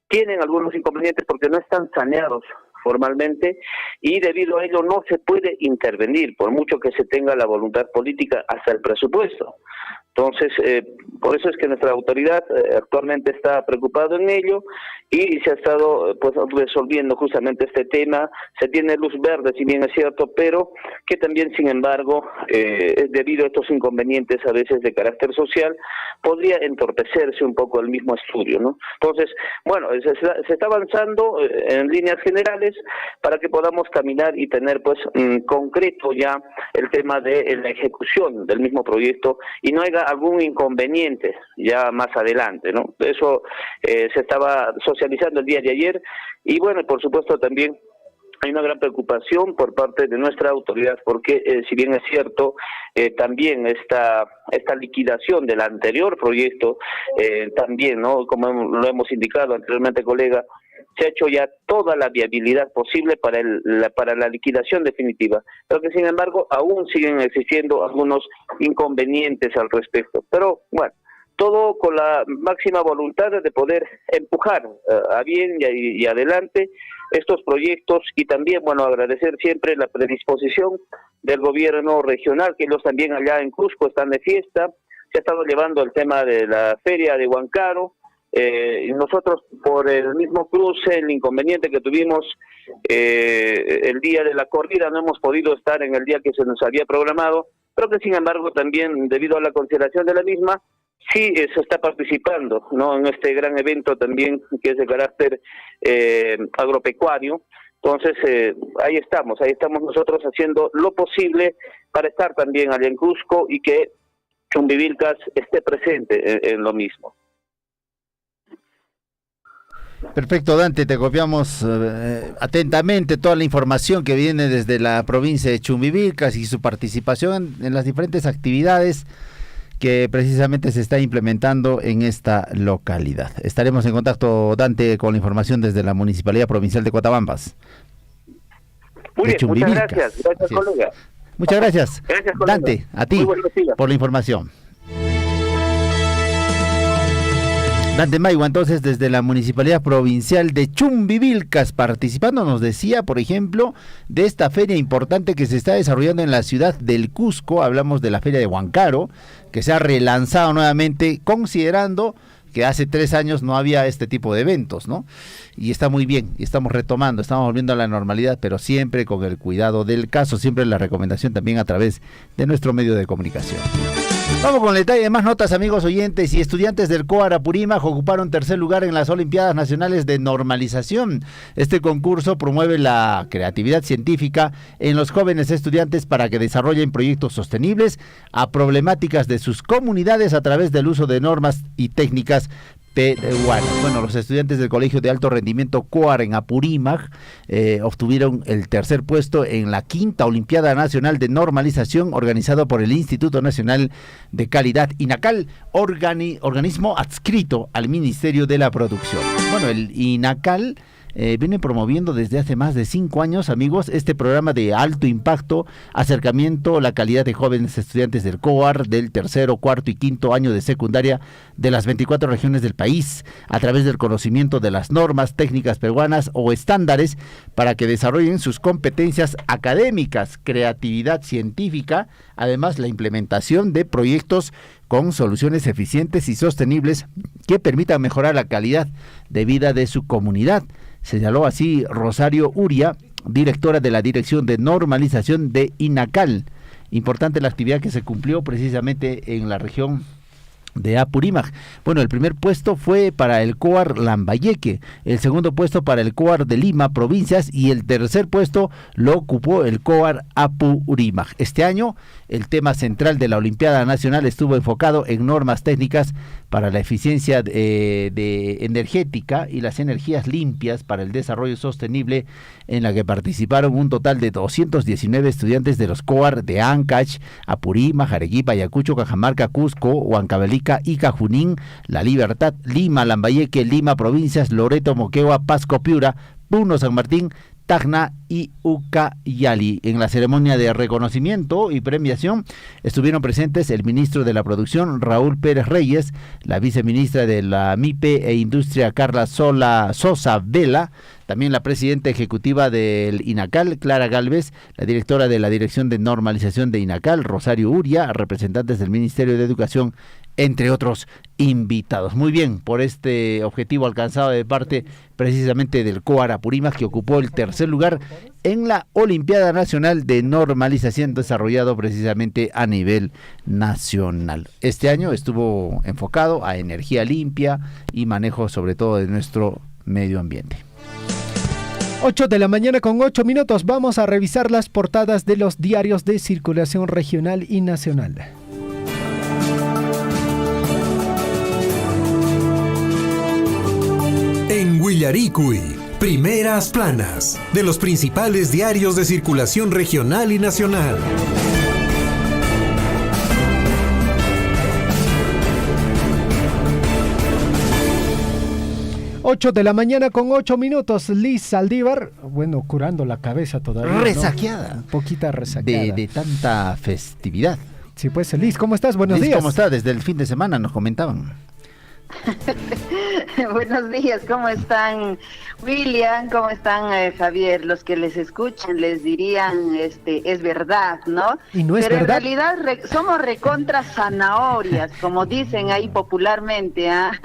tienen algunos inconvenientes porque no están saneados formalmente, y debido a ello no se puede intervenir, por mucho que se tenga la voluntad política, hasta el presupuesto. Entonces, por eso es que nuestra autoridad actualmente está preocupada en ello, y se ha estado pues resolviendo justamente este tema. Se tiene luz verde, si bien es cierto, pero que también, sin embargo, debido a estos inconvenientes a veces de carácter social, podría entorpecerse un poco el mismo estudio, ¿no? Entonces, bueno, se está avanzando en líneas generales para que podamos caminar y tener pues concreto ya el tema de la ejecución del mismo proyecto, y no haya algún inconveniente ya más adelante, ¿no? Eso se estaba socializando el día de ayer, y bueno, por supuesto también hay una gran preocupación por parte de nuestra autoridad, porque si bien es cierto, también esta liquidación del anterior proyecto, también, ¿no? Como lo hemos indicado anteriormente, colega, se ha hecho ya toda la viabilidad posible para la liquidación definitiva, pero que sin embargo aún siguen existiendo algunos inconvenientes al respecto. Pero bueno, todo con la máxima voluntad de poder empujar a bien y adelante estos proyectos, y también, bueno, agradecer siempre la predisposición del gobierno regional, que ellos también allá en Cusco están de fiesta. Se ha estado llevando el tema de la feria de Huancayo. Y nosotros, por el mismo cruce, el inconveniente que tuvimos el día de la corrida, no hemos podido estar en el día que se nos había programado, pero que sin embargo también, debido a la consideración de la misma, sí se está participando, ¿no? En este gran evento también, que es de carácter agropecuario. Entonces, ahí estamos nosotros haciendo lo posible para estar también allá en Cusco, y que Chumbivilcas esté presente en lo mismo. Perfecto, Dante, te copiamos atentamente toda la información que viene desde la provincia de Chumbivilcas y su participación en las diferentes actividades que precisamente se está implementando en esta localidad. Estaremos en contacto, Dante, con la información desde la Municipalidad Provincial de Cotabambas. Muy bien, muchas gracias. Gracias, colega. Muchas gracias. Gracias, colega. Dante, a ti por la información. Dante Maigua, entonces, desde la Municipalidad Provincial de Chumbivilcas, participando, nos decía, por ejemplo, de esta feria importante que se está desarrollando en la ciudad del Cusco. Hablamos de la feria de Huancayo, que se ha relanzado nuevamente, considerando que hace 3 años no había este tipo de eventos, ¿no? Y está muy bien, y estamos retomando, estamos volviendo a la normalidad, pero siempre con el cuidado del caso, siempre la recomendación también a través de nuestro medio de comunicación. Vamos con el detalle de más notas, amigos oyentes. Y estudiantes del COA Apurímac ocuparon 3er lugar en las Olimpiadas Nacionales de Normalización. Este concurso promueve la creatividad científica en los jóvenes estudiantes para que desarrollen proyectos sostenibles a problemáticas de sus comunidades a través del uso de normas y técnicas peruana. Bueno, los estudiantes del Colegio de Alto Rendimiento COAR en Apurímac obtuvieron el tercer puesto en la 5ª Olimpiada Nacional de Normalización organizado por el Instituto Nacional de Calidad, INACAL, organismo adscrito al Ministerio de la Producción. Bueno, el INACAL viene promoviendo desde hace más de 5 años, amigos, este programa de alto impacto, acercamiento a la calidad de jóvenes estudiantes del COAR del 3º, 4º y 5º año de secundaria de las 24 regiones del país, a través del conocimiento de las normas técnicas peruanas o estándares para que desarrollen sus competencias académicas, creatividad científica, además la implementación de proyectos con soluciones eficientes y sostenibles que permitan mejorar la calidad de vida de su comunidad. Señaló así Rosario Uria, directora de la Dirección de Normalización de INACAL. Importante la actividad que se cumplió precisamente en la región de Apurímac. Bueno, el primer puesto fue para el COAR Lambayeque, el segundo puesto para el COAR de Lima, provincias, y el tercer puesto lo ocupó el COAR Apurímac. Este año, el tema central de la Olimpiada Nacional estuvo enfocado en normas técnicas para la eficiencia de energética y las energías limpias para el desarrollo sostenible, en la que participaron un total de 219 estudiantes de los COAR de Ancash, Apurímac, Arequipa, Ayacucho, Cajamarca, Cusco, Huancavelica, Ica, Junín, La Libertad, Lima, Lambayeque, Lima, provincias, Loreto, Moquegua, Pasco, Piura, Puno, San Martín, Tacna y Ucayali. En la ceremonia de reconocimiento y premiación estuvieron presentes el ministro de la Producción, Raúl Pérez Reyes, la viceministra de la MIPE e Industria, Carla Sosa Vela, también la presidenta ejecutiva del INACAL, Clara Gálvez, la directora de la Dirección de Normalización de INACAL, Rosario Uria, representantes del Ministerio de Educación, entre otros invitados. Muy bien, por este objetivo alcanzado de parte precisamente del COAR Apurímac, que ocupó el tercer lugar en la Olimpiada Nacional de Normalización desarrollado precisamente a nivel nacional. Este año estuvo enfocado a energía limpia y manejo sobre todo de nuestro medio ambiente. 8 de la mañana con 8 minutos. Vamos a revisar las portadas de los diarios de circulación regional y nacional. En Huillaricui, primeras planas de los principales diarios de circulación regional y nacional. 8 de la mañana con 8 minutos. Liz Saldívar, bueno, curando la cabeza todavía, resaqueada, ¿no? Un poquita resaqueada de tanta festividad. Sí, pues Liz, ¿cómo estás? Buenos Liz, días. ¿cómo estás? Desde el fin de semana nos comentaban. Buenos días, ¿cómo están William? ¿Cómo están Javier? Los que les escuchan les dirían, es verdad, ¿no? Y no es Pero verdad. en realidad somos recontra zanahorias, como dicen ahí popularmente, ¿ah?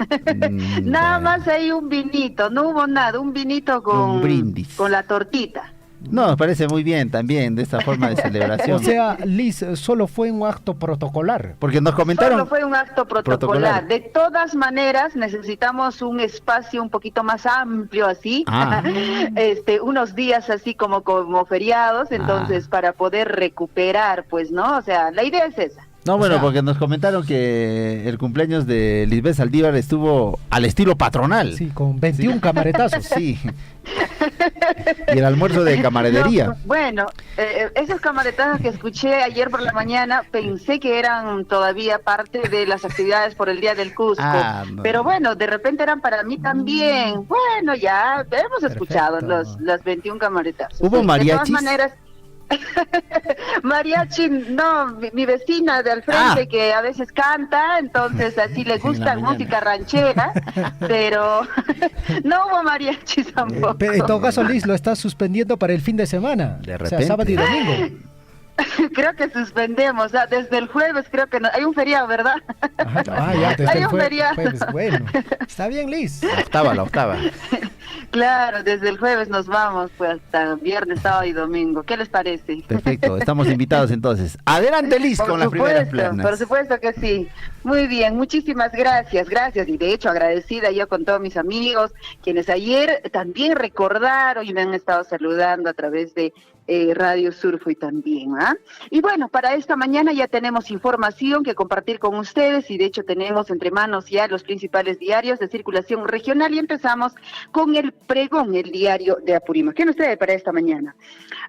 Nada más hay un vinito, no hubo nada, un vinito Un brindis. con la tortita. No, me parece muy bien también de esta forma de celebración. O sea, Liz, solo fue un acto protocolar. Porque nos comentaron... Solo fue un acto protocolar. De todas maneras, necesitamos un espacio un poquito más amplio así, unos días así como feriados, entonces para poder recuperar, pues, ¿no? O sea, la idea es esa. No, bueno, porque nos comentaron que el cumpleaños de Lisbeth Saldívar estuvo al estilo patronal. Sí, con 21 camaretazos. Sí. Y el almuerzo de camaradería. No, bueno, esos camaretazos que escuché ayer por la mañana, pensé que eran todavía parte de las actividades por el Día del Cusco. No. Pero bueno, de repente eran para mí también. Bueno, ya hemos escuchado los 21 camaretazos. ¿Hubo mariachis? De todas maneras... Mariachi, no, mi vecina de al frente que a veces canta, entonces así le gusta música ranchera, pero no hubo mariachis tampoco. Pero en todo caso, Liz, lo estás suspendiendo para el fin de semana. De repente. O sea, sábado y domingo. Creo que suspendemos, desde el jueves creo que no, hay un feriado, ¿verdad? Ya, desde hay el un feriado. jueves, bueno, está bien, Liz. La octava. Claro, desde el jueves nos vamos, pues hasta viernes, sábado y domingo. ¿Qué les parece? Perfecto, estamos invitados entonces. Adelante, Liz, con las primeras planas. Por supuesto que sí. Muy bien, muchísimas gracias. Y de hecho agradecida yo con todos mis amigos, quienes ayer también recordaron y me han estado saludando a través de Radio Surfo y también. Y bueno, para esta mañana ya tenemos información que compartir con ustedes y de hecho tenemos entre manos ya los principales diarios de circulación regional y empezamos con el Pregón, el diario de Apurímac. ¿Qué nos trae para esta mañana?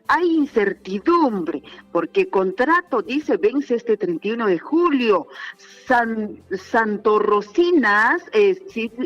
Hay incertidumbre porque contrato, dice, vence este 31 de julio. Santorrocinas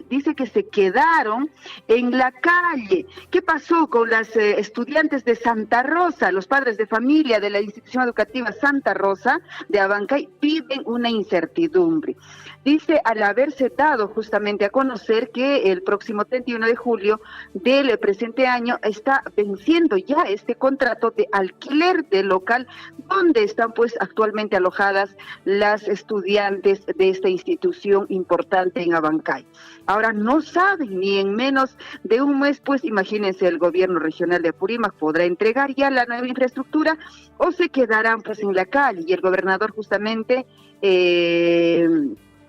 dice que se quedaron en la calle. ¿Qué pasó con las estudiantes de Santa Rosa? Los padres de familia de la institución educativa Santa Rosa de Abancay piden una incertidumbre. Dice, al haberse dado justamente a conocer que el próximo 31 de julio del presente año está venciendo ya este contrato de alquiler del local donde están pues actualmente alojadas las estudiantes de esta institución importante en Abancay. Ahora no saben ni en menos de un mes, pues imagínense, el gobierno regional de Apurímac podrá entregar ya la nueva infraestructura o se quedarán pues en la calle. Y el gobernador justamente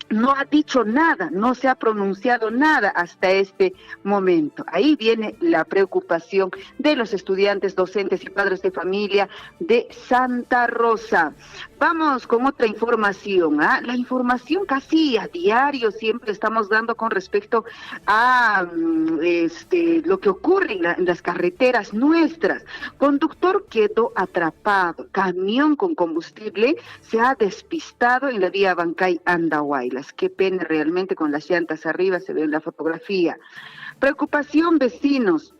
no ha dicho nada, no se ha pronunciado nada hasta este momento. Ahí viene la preocupación de los estudiantes, docentes y padres de familia de Santa Rosa. Vamos con otra información. La información casi a diario siempre estamos dando con respecto a lo que ocurre en las carreteras nuestras. Conductor quedó atrapado. Camión con combustible se ha despistado en la vía Abancay-Andahuaylas. Qué pena realmente, con las llantas arriba, se ve en la fotografía. Preocupación, vecinos.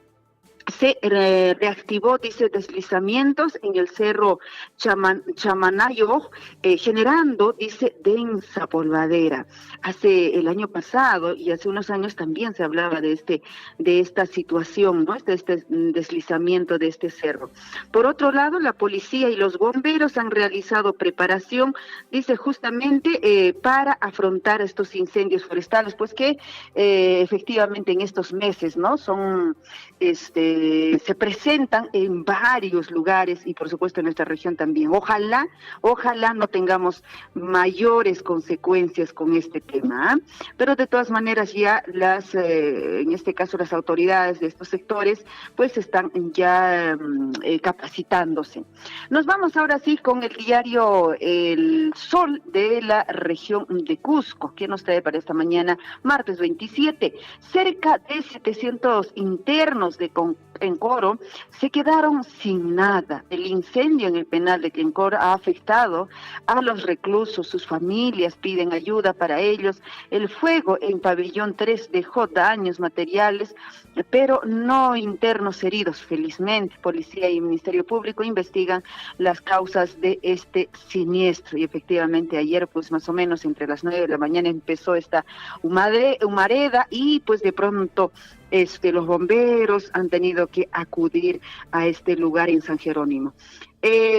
Se reactivó, dice, deslizamientos en el cerro Chamanayo, generando, dice, densa polvadera. Hace el año pasado y hace unos años también se hablaba de esta situación, ¿no? Este deslizamiento de este cerro. Por otro lado, la policía y los bomberos han realizado preparación, dice, justamente para afrontar estos incendios forestales, pues que efectivamente en estos meses, ¿no? Se presentan en varios lugares y por supuesto en nuestra región también. Ojalá no tengamos mayores consecuencias con este tema, pero de todas maneras ya en este caso las autoridades de estos sectores pues están ya capacitándose. Nos vamos ahora sí con el diario El Sol de la región de Cusco. ¿Qué nos trae para esta mañana? Martes 27, cerca de 700 internos de Quencoro se quedaron sin nada. El incendio en el penal de Quencoro ha afectado a los reclusos, sus familias piden ayuda para ellos. El fuego en pabellón 3 dejó daños materiales, pero no internos heridos. Felizmente, policía y Ministerio Público investigan las causas de este siniestro. Y efectivamente ayer, pues más o menos entre las 9 de la mañana empezó esta humareda y pues de pronto los bomberos han tenido que acudir a este lugar en San Jerónimo.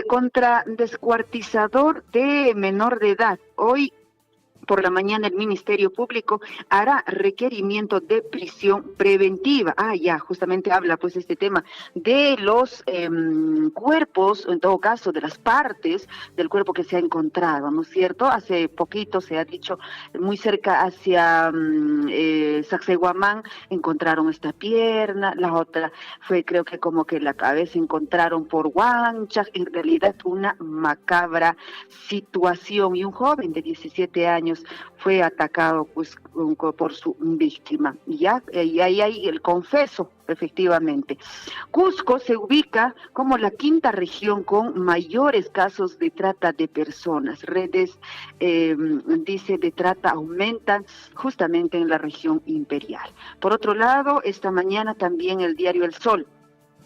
Contra descuartizador de menor de edad, hoy por la mañana el Ministerio Público hará requerimiento de prisión preventiva. Ya justamente habla pues este tema de los cuerpos, en todo caso de las partes del cuerpo que se ha encontrado, ¿no es cierto? Hace poquito se ha dicho, muy cerca hacia Sacsayhuamán encontraron esta pierna, la otra fue creo que como que la cabeza encontraron por Huanchac, en realidad una macabra situación, y un joven de 17 años fue atacado pues por su víctima. Y ahí hay el confeso, efectivamente. Cusco se ubica como la quinta región con mayores casos de trata de personas. Redes, dice, de trata aumentan justamente en la región imperial. Por otro lado, esta mañana también el diario El Sol.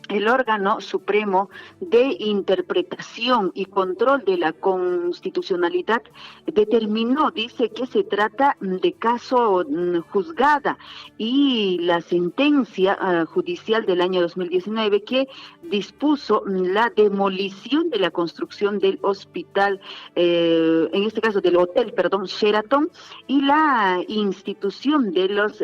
El órgano supremo de interpretación y control de la constitucionalidad determinó, dice, que se trata de caso juzgada, y la sentencia judicial del año 2019 que dispuso la demolición de la construcción del hospital, en este caso del hotel, Sheraton, y la institución de los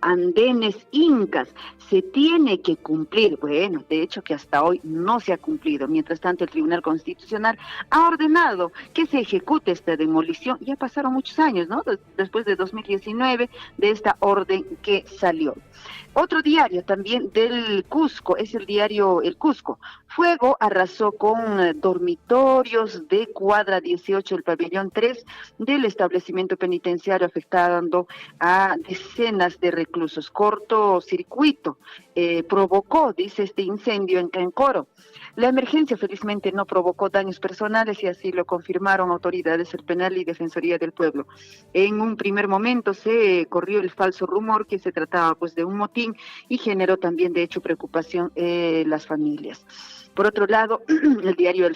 andenes incas. Se tiene que cumplir, bueno, de hecho que hasta hoy no se ha cumplido. Mientras tanto, el Tribunal Constitucional ha ordenado que se ejecute esta demolición. Ya pasaron muchos años, ¿no? Después de 2019, de esta orden que salió. Otro diario también del Cusco, es el diario El Cusco. Fuego arrasó con dormitorios de cuadra 18, el pabellón 3 del establecimiento penitenciario, afectando a decenas de reclusos. Cortocircuito provocó, dice, este incendio en Cancoro. La emergencia felizmente no provocó daños personales y así lo confirmaron autoridades del Penal y Defensoría del Pueblo. En un primer momento se corrió el falso rumor que se trataba pues de un motín y generó también de hecho preocupación las familias. Por otro lado, el diario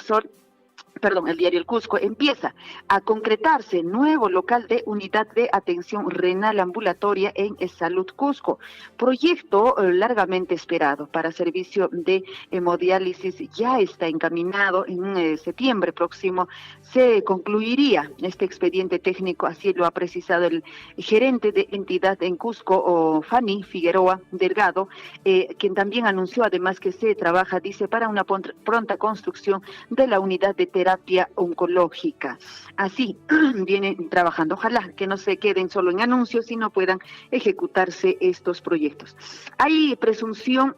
El diario El Cusco, empieza a concretarse nuevo local de unidad de atención renal ambulatoria en Salud Cusco. Proyecto largamente esperado para servicio de hemodiálisis ya está encaminado. En septiembre próximo se concluiría este expediente técnico, así lo ha precisado el gerente de entidad en Cusco, Fanny Figueroa Delgado, quien también anunció además que se trabaja, dice, para una pronta construcción de la unidad de terapia oncológica. Así vienen trabajando. Ojalá que no se queden solo en anuncios, sino puedan ejecutarse estos proyectos. Hay presunción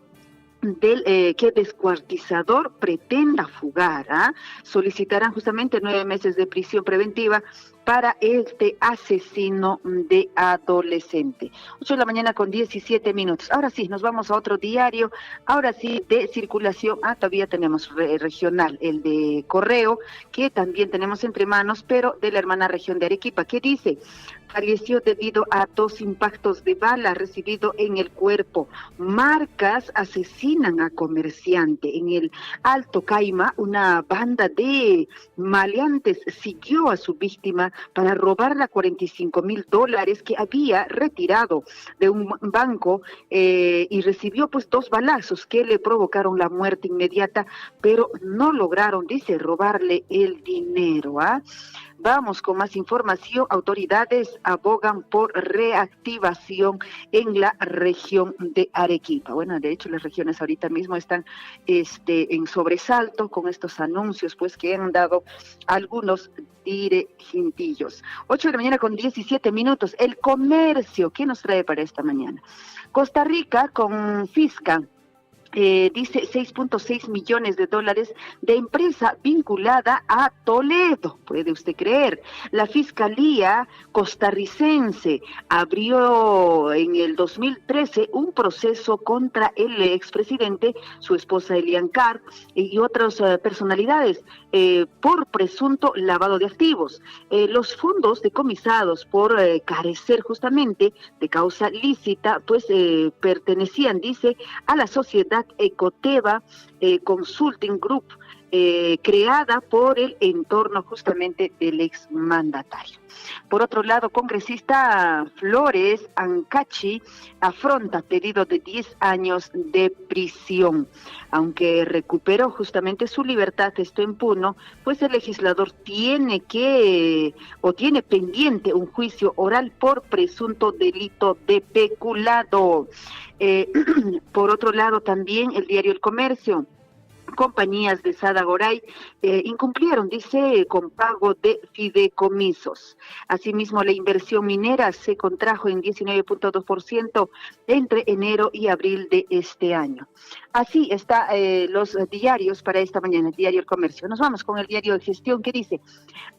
del que descuartizador pretenda fugar. Solicitarán justamente 9 meses de prisión preventiva para este asesino de adolescente. 8 de la mañana con 17 minutos. Ahora sí, nos vamos a otro diario, ahora sí de circulación. Todavía tenemos regional, el de Correo, que también tenemos entre manos, pero de la hermana región de Arequipa, que dice: falleció debido a 2 impactos de bala recibido en el cuerpo. Marcas asesinan a comerciante. En el Alto Caima, una banda de maleantes siguió a su víctima para robarle $45,000 que había retirado de un banco y recibió pues 2 balazos que le provocaron la muerte inmediata, pero no lograron, dice, robarle el dinero. Vamos con más información. Autoridades abogan por reactivación en la región de Arequipa. Bueno, de hecho las regiones ahorita mismo están en sobresalto con estos anuncios pues que han dado algunos dirigentillos. 8 de la mañana con 17 minutos. El comercio, ¿qué nos trae para esta mañana? Costa Rica confisca dice $6.6 millones de empresa vinculada a Toledo. ¿Puede usted creer? La Fiscalía costarricense abrió en el 2013 un proceso contra el expresidente, su esposa Elian Carr y otras personalidades por presunto lavado de activos. Los fondos decomisados por carecer justamente de causa lícita, pues pertenecían, dice, a la sociedad Ecoteva Consulting Group, creada por el entorno justamente del exmandatario. Por otro lado, congresista Flores Ancachi afronta pedido de 10 años de prisión. Aunque recuperó justamente su libertad, esto en Puno, pues el legislador tiene pendiente un juicio oral por presunto delito de peculado. Por otro lado, también el diario El Comercio. Compañías de Sada Goray incumplieron, dice, con pago de fideicomisos. Asimismo, la inversión minera se contrajo en 19.2% entre enero y abril de este año. Así está los diarios para esta mañana, el diario El Comercio. Nos vamos con el diario de Gestión, que dice: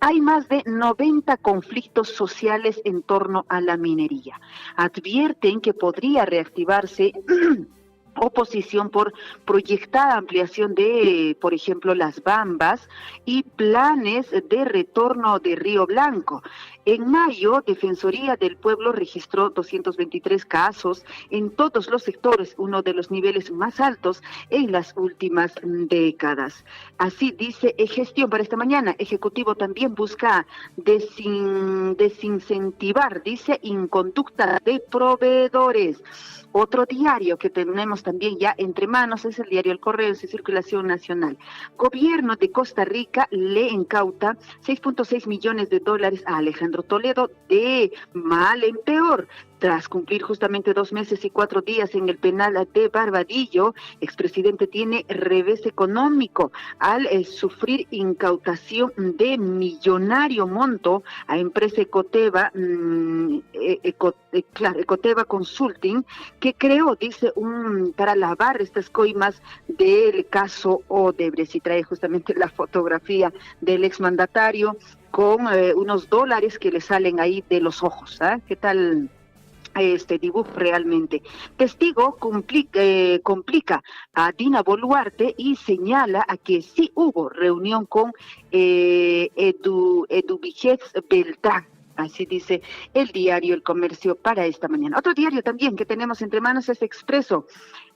hay más de 90 conflictos sociales en torno a la minería. Advierten que podría reactivarse oposición por proyectada ampliación de, por ejemplo, las Bambas y planes de retorno de Río Blanco. En mayo, Defensoría del Pueblo registró 223 casos en todos los sectores, uno de los niveles más altos en las últimas décadas. Así dice Gestión para esta mañana. Ejecutivo también busca desincentivar, dice, inconducta de proveedores. Otro diario que tenemos también ya entre manos es el diario El Correo de Circulación Nacional. Gobierno de Costa Rica le incauta $6.6 millones a Alejandro Toledo, de mal en peor. Tras cumplir justamente 2 meses y 4 días en el penal de Barbadillo, expresidente tiene revés económico al sufrir incautación de millonario monto a empresa Ecoteva, Ecoteva Consulting, que creó, dice, para lavar estas coimas del caso Odebrecht, y trae justamente la fotografía del exmandatario con unos dólares que le salen ahí de los ojos. ¿Qué tal este dibujo realmente? Testigo complica a Dina Boluarte y señala a que sí hubo reunión con Eduviges Beltrán. Así dice el diario El Comercio para esta mañana. Otro diario también que tenemos entre manos es Expreso.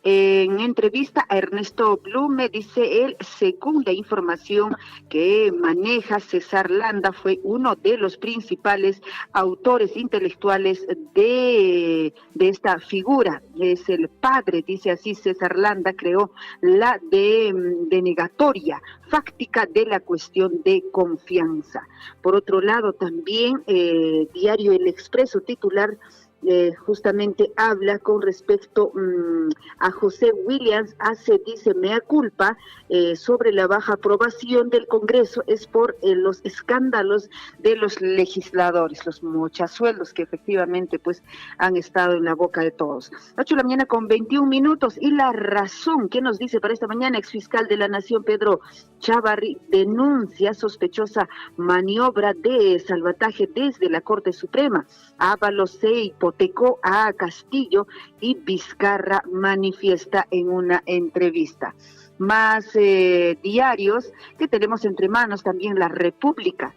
En entrevista a Ernesto Blume, dice él, según la información que maneja César Landa, fue uno de los principales autores intelectuales de esta figura. Es el padre, dice así, César Landa creó la denegatoria fáctica de la cuestión de confianza. Por otro lado, también diario El Expreso titular justamente habla con respecto a José Williams, dice mea culpa sobre la baja aprobación del Congreso, es por los escándalos de los legisladores, los mochasueldos que efectivamente pues han estado en la boca de todos. 8 de la mañana con 21 minutos, y La Razón, ¿qué nos dice para esta mañana? Exfiscal de la Nación Pedro Chávarri denuncia sospechosa maniobra de salvataje desde la Corte Suprema. Ábalos se hipotecó a Castillo y Vizcarra manifiesta en una entrevista. Más diarios que tenemos entre manos, también La República.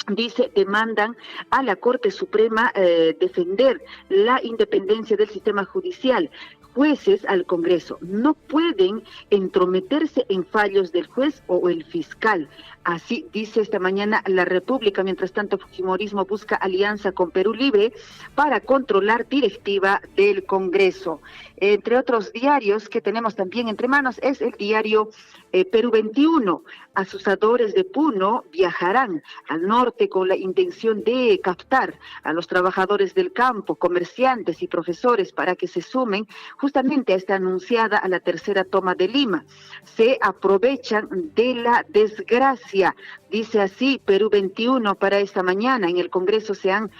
Dice, demandan a la Corte Suprema defender la independencia del sistema judicial. Jueces al Congreso no pueden entrometerse en fallos del juez o el fiscal. Así dice esta mañana La República. Mientras tanto, Fujimorismo busca alianza con Perú Libre para controlar directiva del Congreso. Entre otros diarios que tenemos también entre manos es el diario Perú 21. Asusadores de Puno viajarán al norte con la intención de captar a los trabajadores del campo, comerciantes y profesores para que se sumen justamente a esta anunciada a la tercera toma de Lima. Se aprovechan de la desgracia, dice así Perú 21 para esta mañana. En el Congreso se han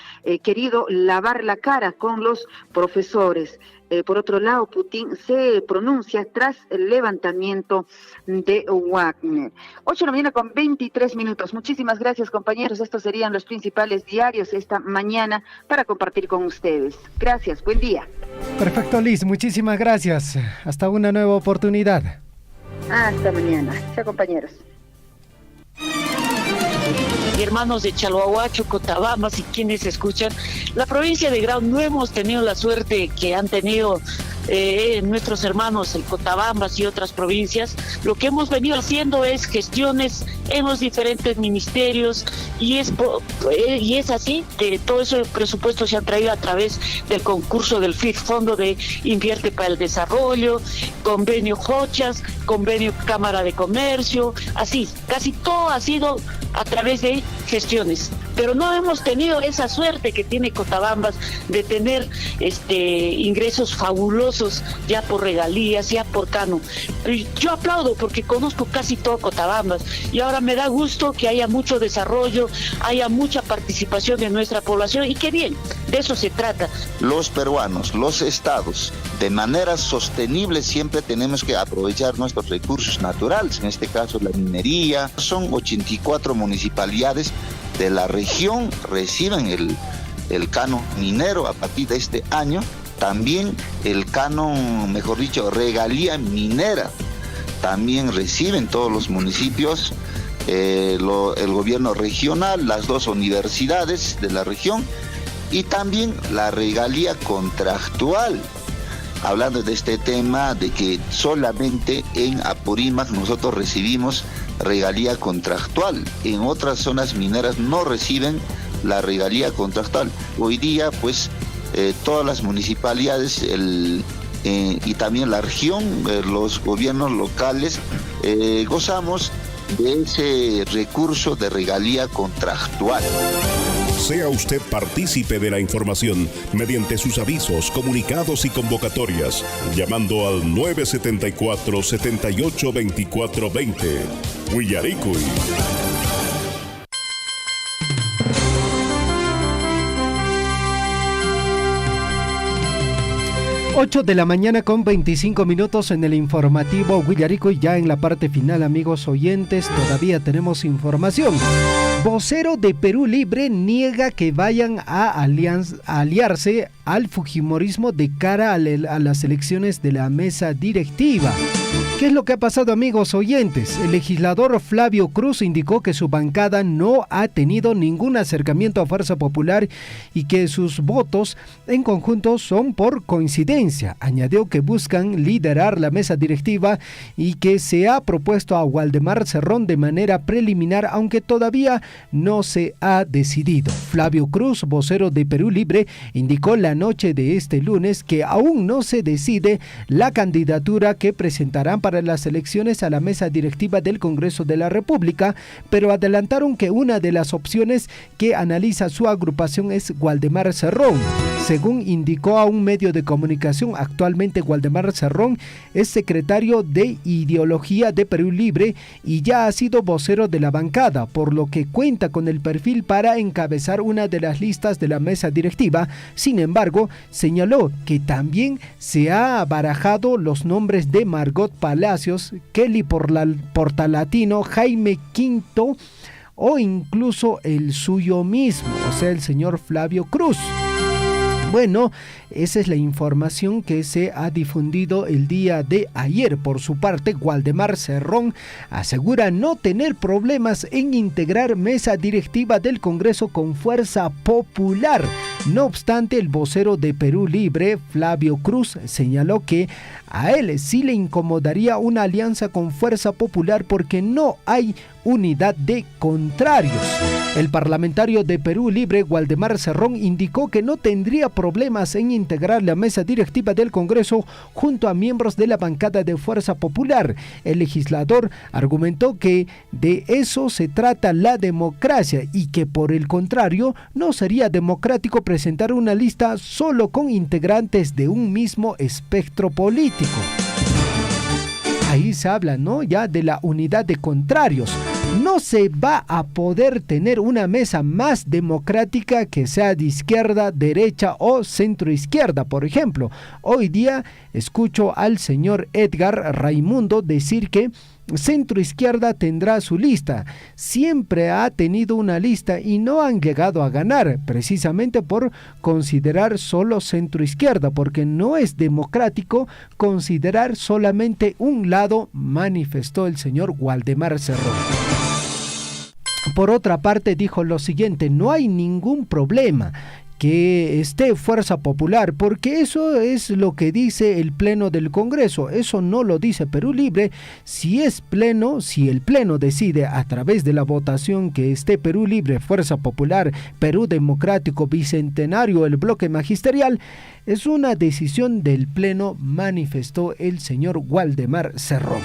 querido lavar la cara con los profesores. Por otro lado, Putin se pronuncia tras el levantamiento de Wagner. 8 de la mañana con 23 minutos. Muchísimas gracias, compañeros. Estos serían los principales diarios esta mañana para compartir con ustedes. Gracias, buen día. Perfecto, Liz. Muchísimas gracias. Hasta una nueva oportunidad. Hasta mañana. Chao, compañeros. Hermanos de Chalhuahuacho, Cotabambas y quienes escuchan, la provincia de Grau no hemos tenido la suerte que han tenido nuestros hermanos el Cotabambas y otras provincias. Lo que hemos venido haciendo es gestiones en los diferentes ministerios y es así que todo ese presupuesto se ha traído a través del concurso del FID, Fondo de Invierte para el Desarrollo, convenio Jochas, convenio Cámara de Comercio, así, casi todo ha sido a través de gestiones, pero no hemos tenido esa suerte que tiene Cotabambas de tener ingresos fabulosos ya por regalías, ya por cano. Yo aplaudo porque conozco casi todo Cotabambas y ahora me da gusto que haya mucho desarrollo, haya mucha participación de nuestra población y qué bien, de eso se trata. Los peruanos, los estados, de manera sostenible siempre tenemos que aprovechar nuestros recursos naturales, en este caso la minería. Son 84 municipalidades de la región reciben el canon minero a partir de este año, también el canon, mejor dicho, regalía minera, también reciben todos los municipios, el gobierno regional, las 2 universidades de la región y también la regalía contractual. Hablando de este tema de que solamente en Apurímac nosotros recibimos regalía contractual, en otras zonas mineras no reciben la regalía contractual. Hoy día pues todas las municipalidades y también la región, los gobiernos locales gozamos de ese recurso de regalía contractual. Sea usted partícipe de la información mediante sus avisos, comunicados y convocatorias, llamando al 974-782420. Huillaricuy. 8 de la mañana con 25 minutos en el informativo Huillaricuy, ya en la parte final, amigos oyentes, todavía tenemos información. Vocero de Perú Libre niega que vayan a aliarse al fujimorismo de cara a las elecciones de la mesa directiva. ¿Qué es lo que ha pasado, amigos oyentes? El legislador Flavio Cruz indicó que su bancada no ha tenido ningún acercamiento a Fuerza Popular y que sus votos en conjunto son por coincidencia. Añadió que buscan liderar la mesa directiva y que se ha propuesto a Waldemar Cerrón de manera preliminar, aunque todavía no se ha decidido. Flavio Cruz, vocero de Perú Libre, indicó la noche de este lunes que aún no se decide la candidatura que presentarán para las elecciones a la mesa directiva del Congreso de la República, pero adelantaron que una de las opciones que analiza su agrupación es Waldemar Cerrón. Según indicó a un medio de comunicación, actualmente Waldemar Cerrón es secretario de Ideología de Perú Libre y ya ha sido vocero de la bancada, por lo que cuenta con el perfil para encabezar una de las listas de la mesa directiva. Sin embargo, señaló que también se ha barajado los nombres de Margot Palacios, Kelly Portalatino, Jaime Quinto o incluso el suyo mismo, o sea, el señor Flavio Cruz. Bueno, esa es la información que se ha difundido el día de ayer. Por su parte, Waldemar Cerrón asegura no tener problemas en integrar mesa directiva del Congreso con Fuerza Popular. No obstante, el vocero de Perú Libre, Flavio Cruz, señaló que a él sí le incomodaría una alianza con Fuerza Popular porque no hay unidad de contrarios. El parlamentario de Perú Libre, Waldemar Cerrón, indicó que no tendría problemas en integrar la mesa directiva del Congreso junto a miembros de la bancada de Fuerza Popular. El legislador argumentó que de eso se trata la democracia y que por el contrario no sería democrático presentar una lista solo con integrantes de un mismo espectro político. Ahí se habla, ¿no?, ya de la unidad de contrarios. No se va a poder tener una mesa más democrática que sea de izquierda, derecha o centroizquierda. Por ejemplo, hoy día escucho al señor Edgar Raimundo decir que centroizquierda tendrá su lista. Siempre ha tenido una lista y no han llegado a ganar, precisamente por considerar solo centroizquierda, porque no es democrático considerar solamente un lado, manifestó el señor Waldemar Cerrón. Por otra parte, dijo lo siguiente: no hay ningún problema que esté Fuerza Popular, porque eso es lo que dice el Pleno del Congreso, eso no lo dice Perú Libre. Si el Pleno decide a través de la votación que esté Perú Libre, Fuerza Popular, Perú Democrático, Bicentenario, el bloque magisterial, es una decisión del Pleno, manifestó el señor Waldemar Cerrón.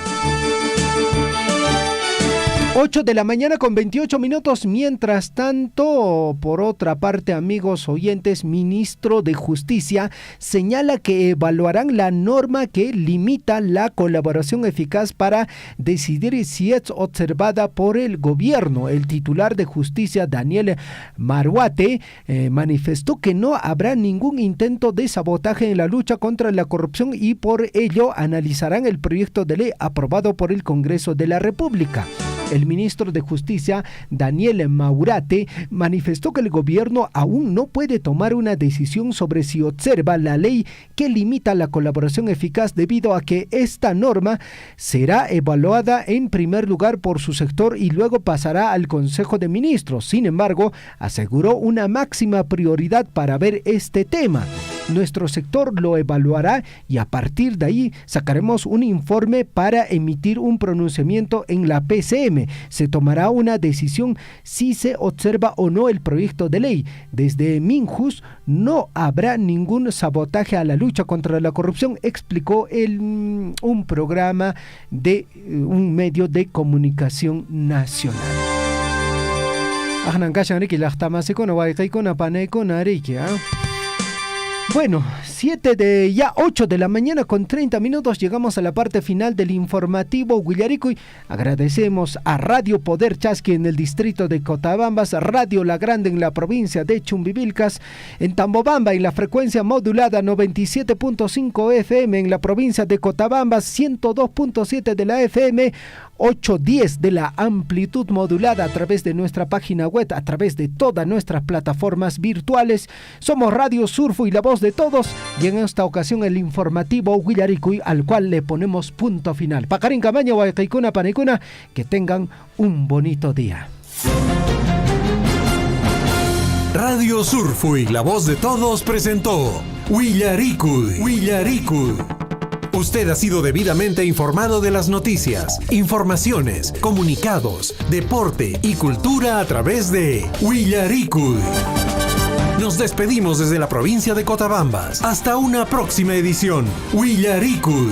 8 de la mañana con 28 minutos. Mientras tanto, por otra parte, amigos oyentes, ministro de Justicia señala que evaluarán la norma que limita la colaboración eficaz para decidir si es observada por el gobierno. El titular de Justicia, Daniel Maruate, manifestó que no habrá ningún intento de sabotaje en la lucha contra la corrupción y por ello analizarán el proyecto de ley aprobado por el Congreso de la República. El ministro de Justicia, Daniel Maurate, manifestó que el gobierno aún no puede tomar una decisión sobre si observa la ley que limita la colaboración eficaz debido a que esta norma será evaluada en primer lugar por su sector y luego pasará al Consejo de Ministros. Sin embargo, aseguró una máxima prioridad para ver este tema. Nuestro sector lo evaluará y a partir de ahí sacaremos un informe para emitir un pronunciamiento en la PCM. Se tomará una decisión si se observa o no el proyecto de ley. Desde Minjus no habrá ningún sabotaje a la lucha contra la corrupción, explicó un programa de un medio de comunicación nacional. Bueno, 8 de la mañana con 30 minutos, llegamos a la parte final del informativo Huillaricuy. Agradecemos a Radio Poder Chasqui en el distrito de Cotabambas, Radio La Grande en la provincia de Chumbivilcas, en Tambobamba en la frecuencia modulada 97.5 FM en la provincia de Cotabambas, 102.7 de la FM, 810 de la amplitud modulada a través de nuestra página web, a través de todas nuestras plataformas virtuales. Somos Radio Surfo y la voz de todos, y en esta ocasión el informativo Huillaricuy, al cual le ponemos punto final. Pacarín Camaña, Guaycaicuna, Panicuna, que tengan un bonito día. Radio Surfo y la voz de todos presentó Huillaricuy. Usted ha sido debidamente informado de las noticias, informaciones, comunicados, deporte y cultura a través de Huillaricuy. Nos despedimos desde la provincia de Cotabambas. Hasta una próxima edición. Huillaricuy.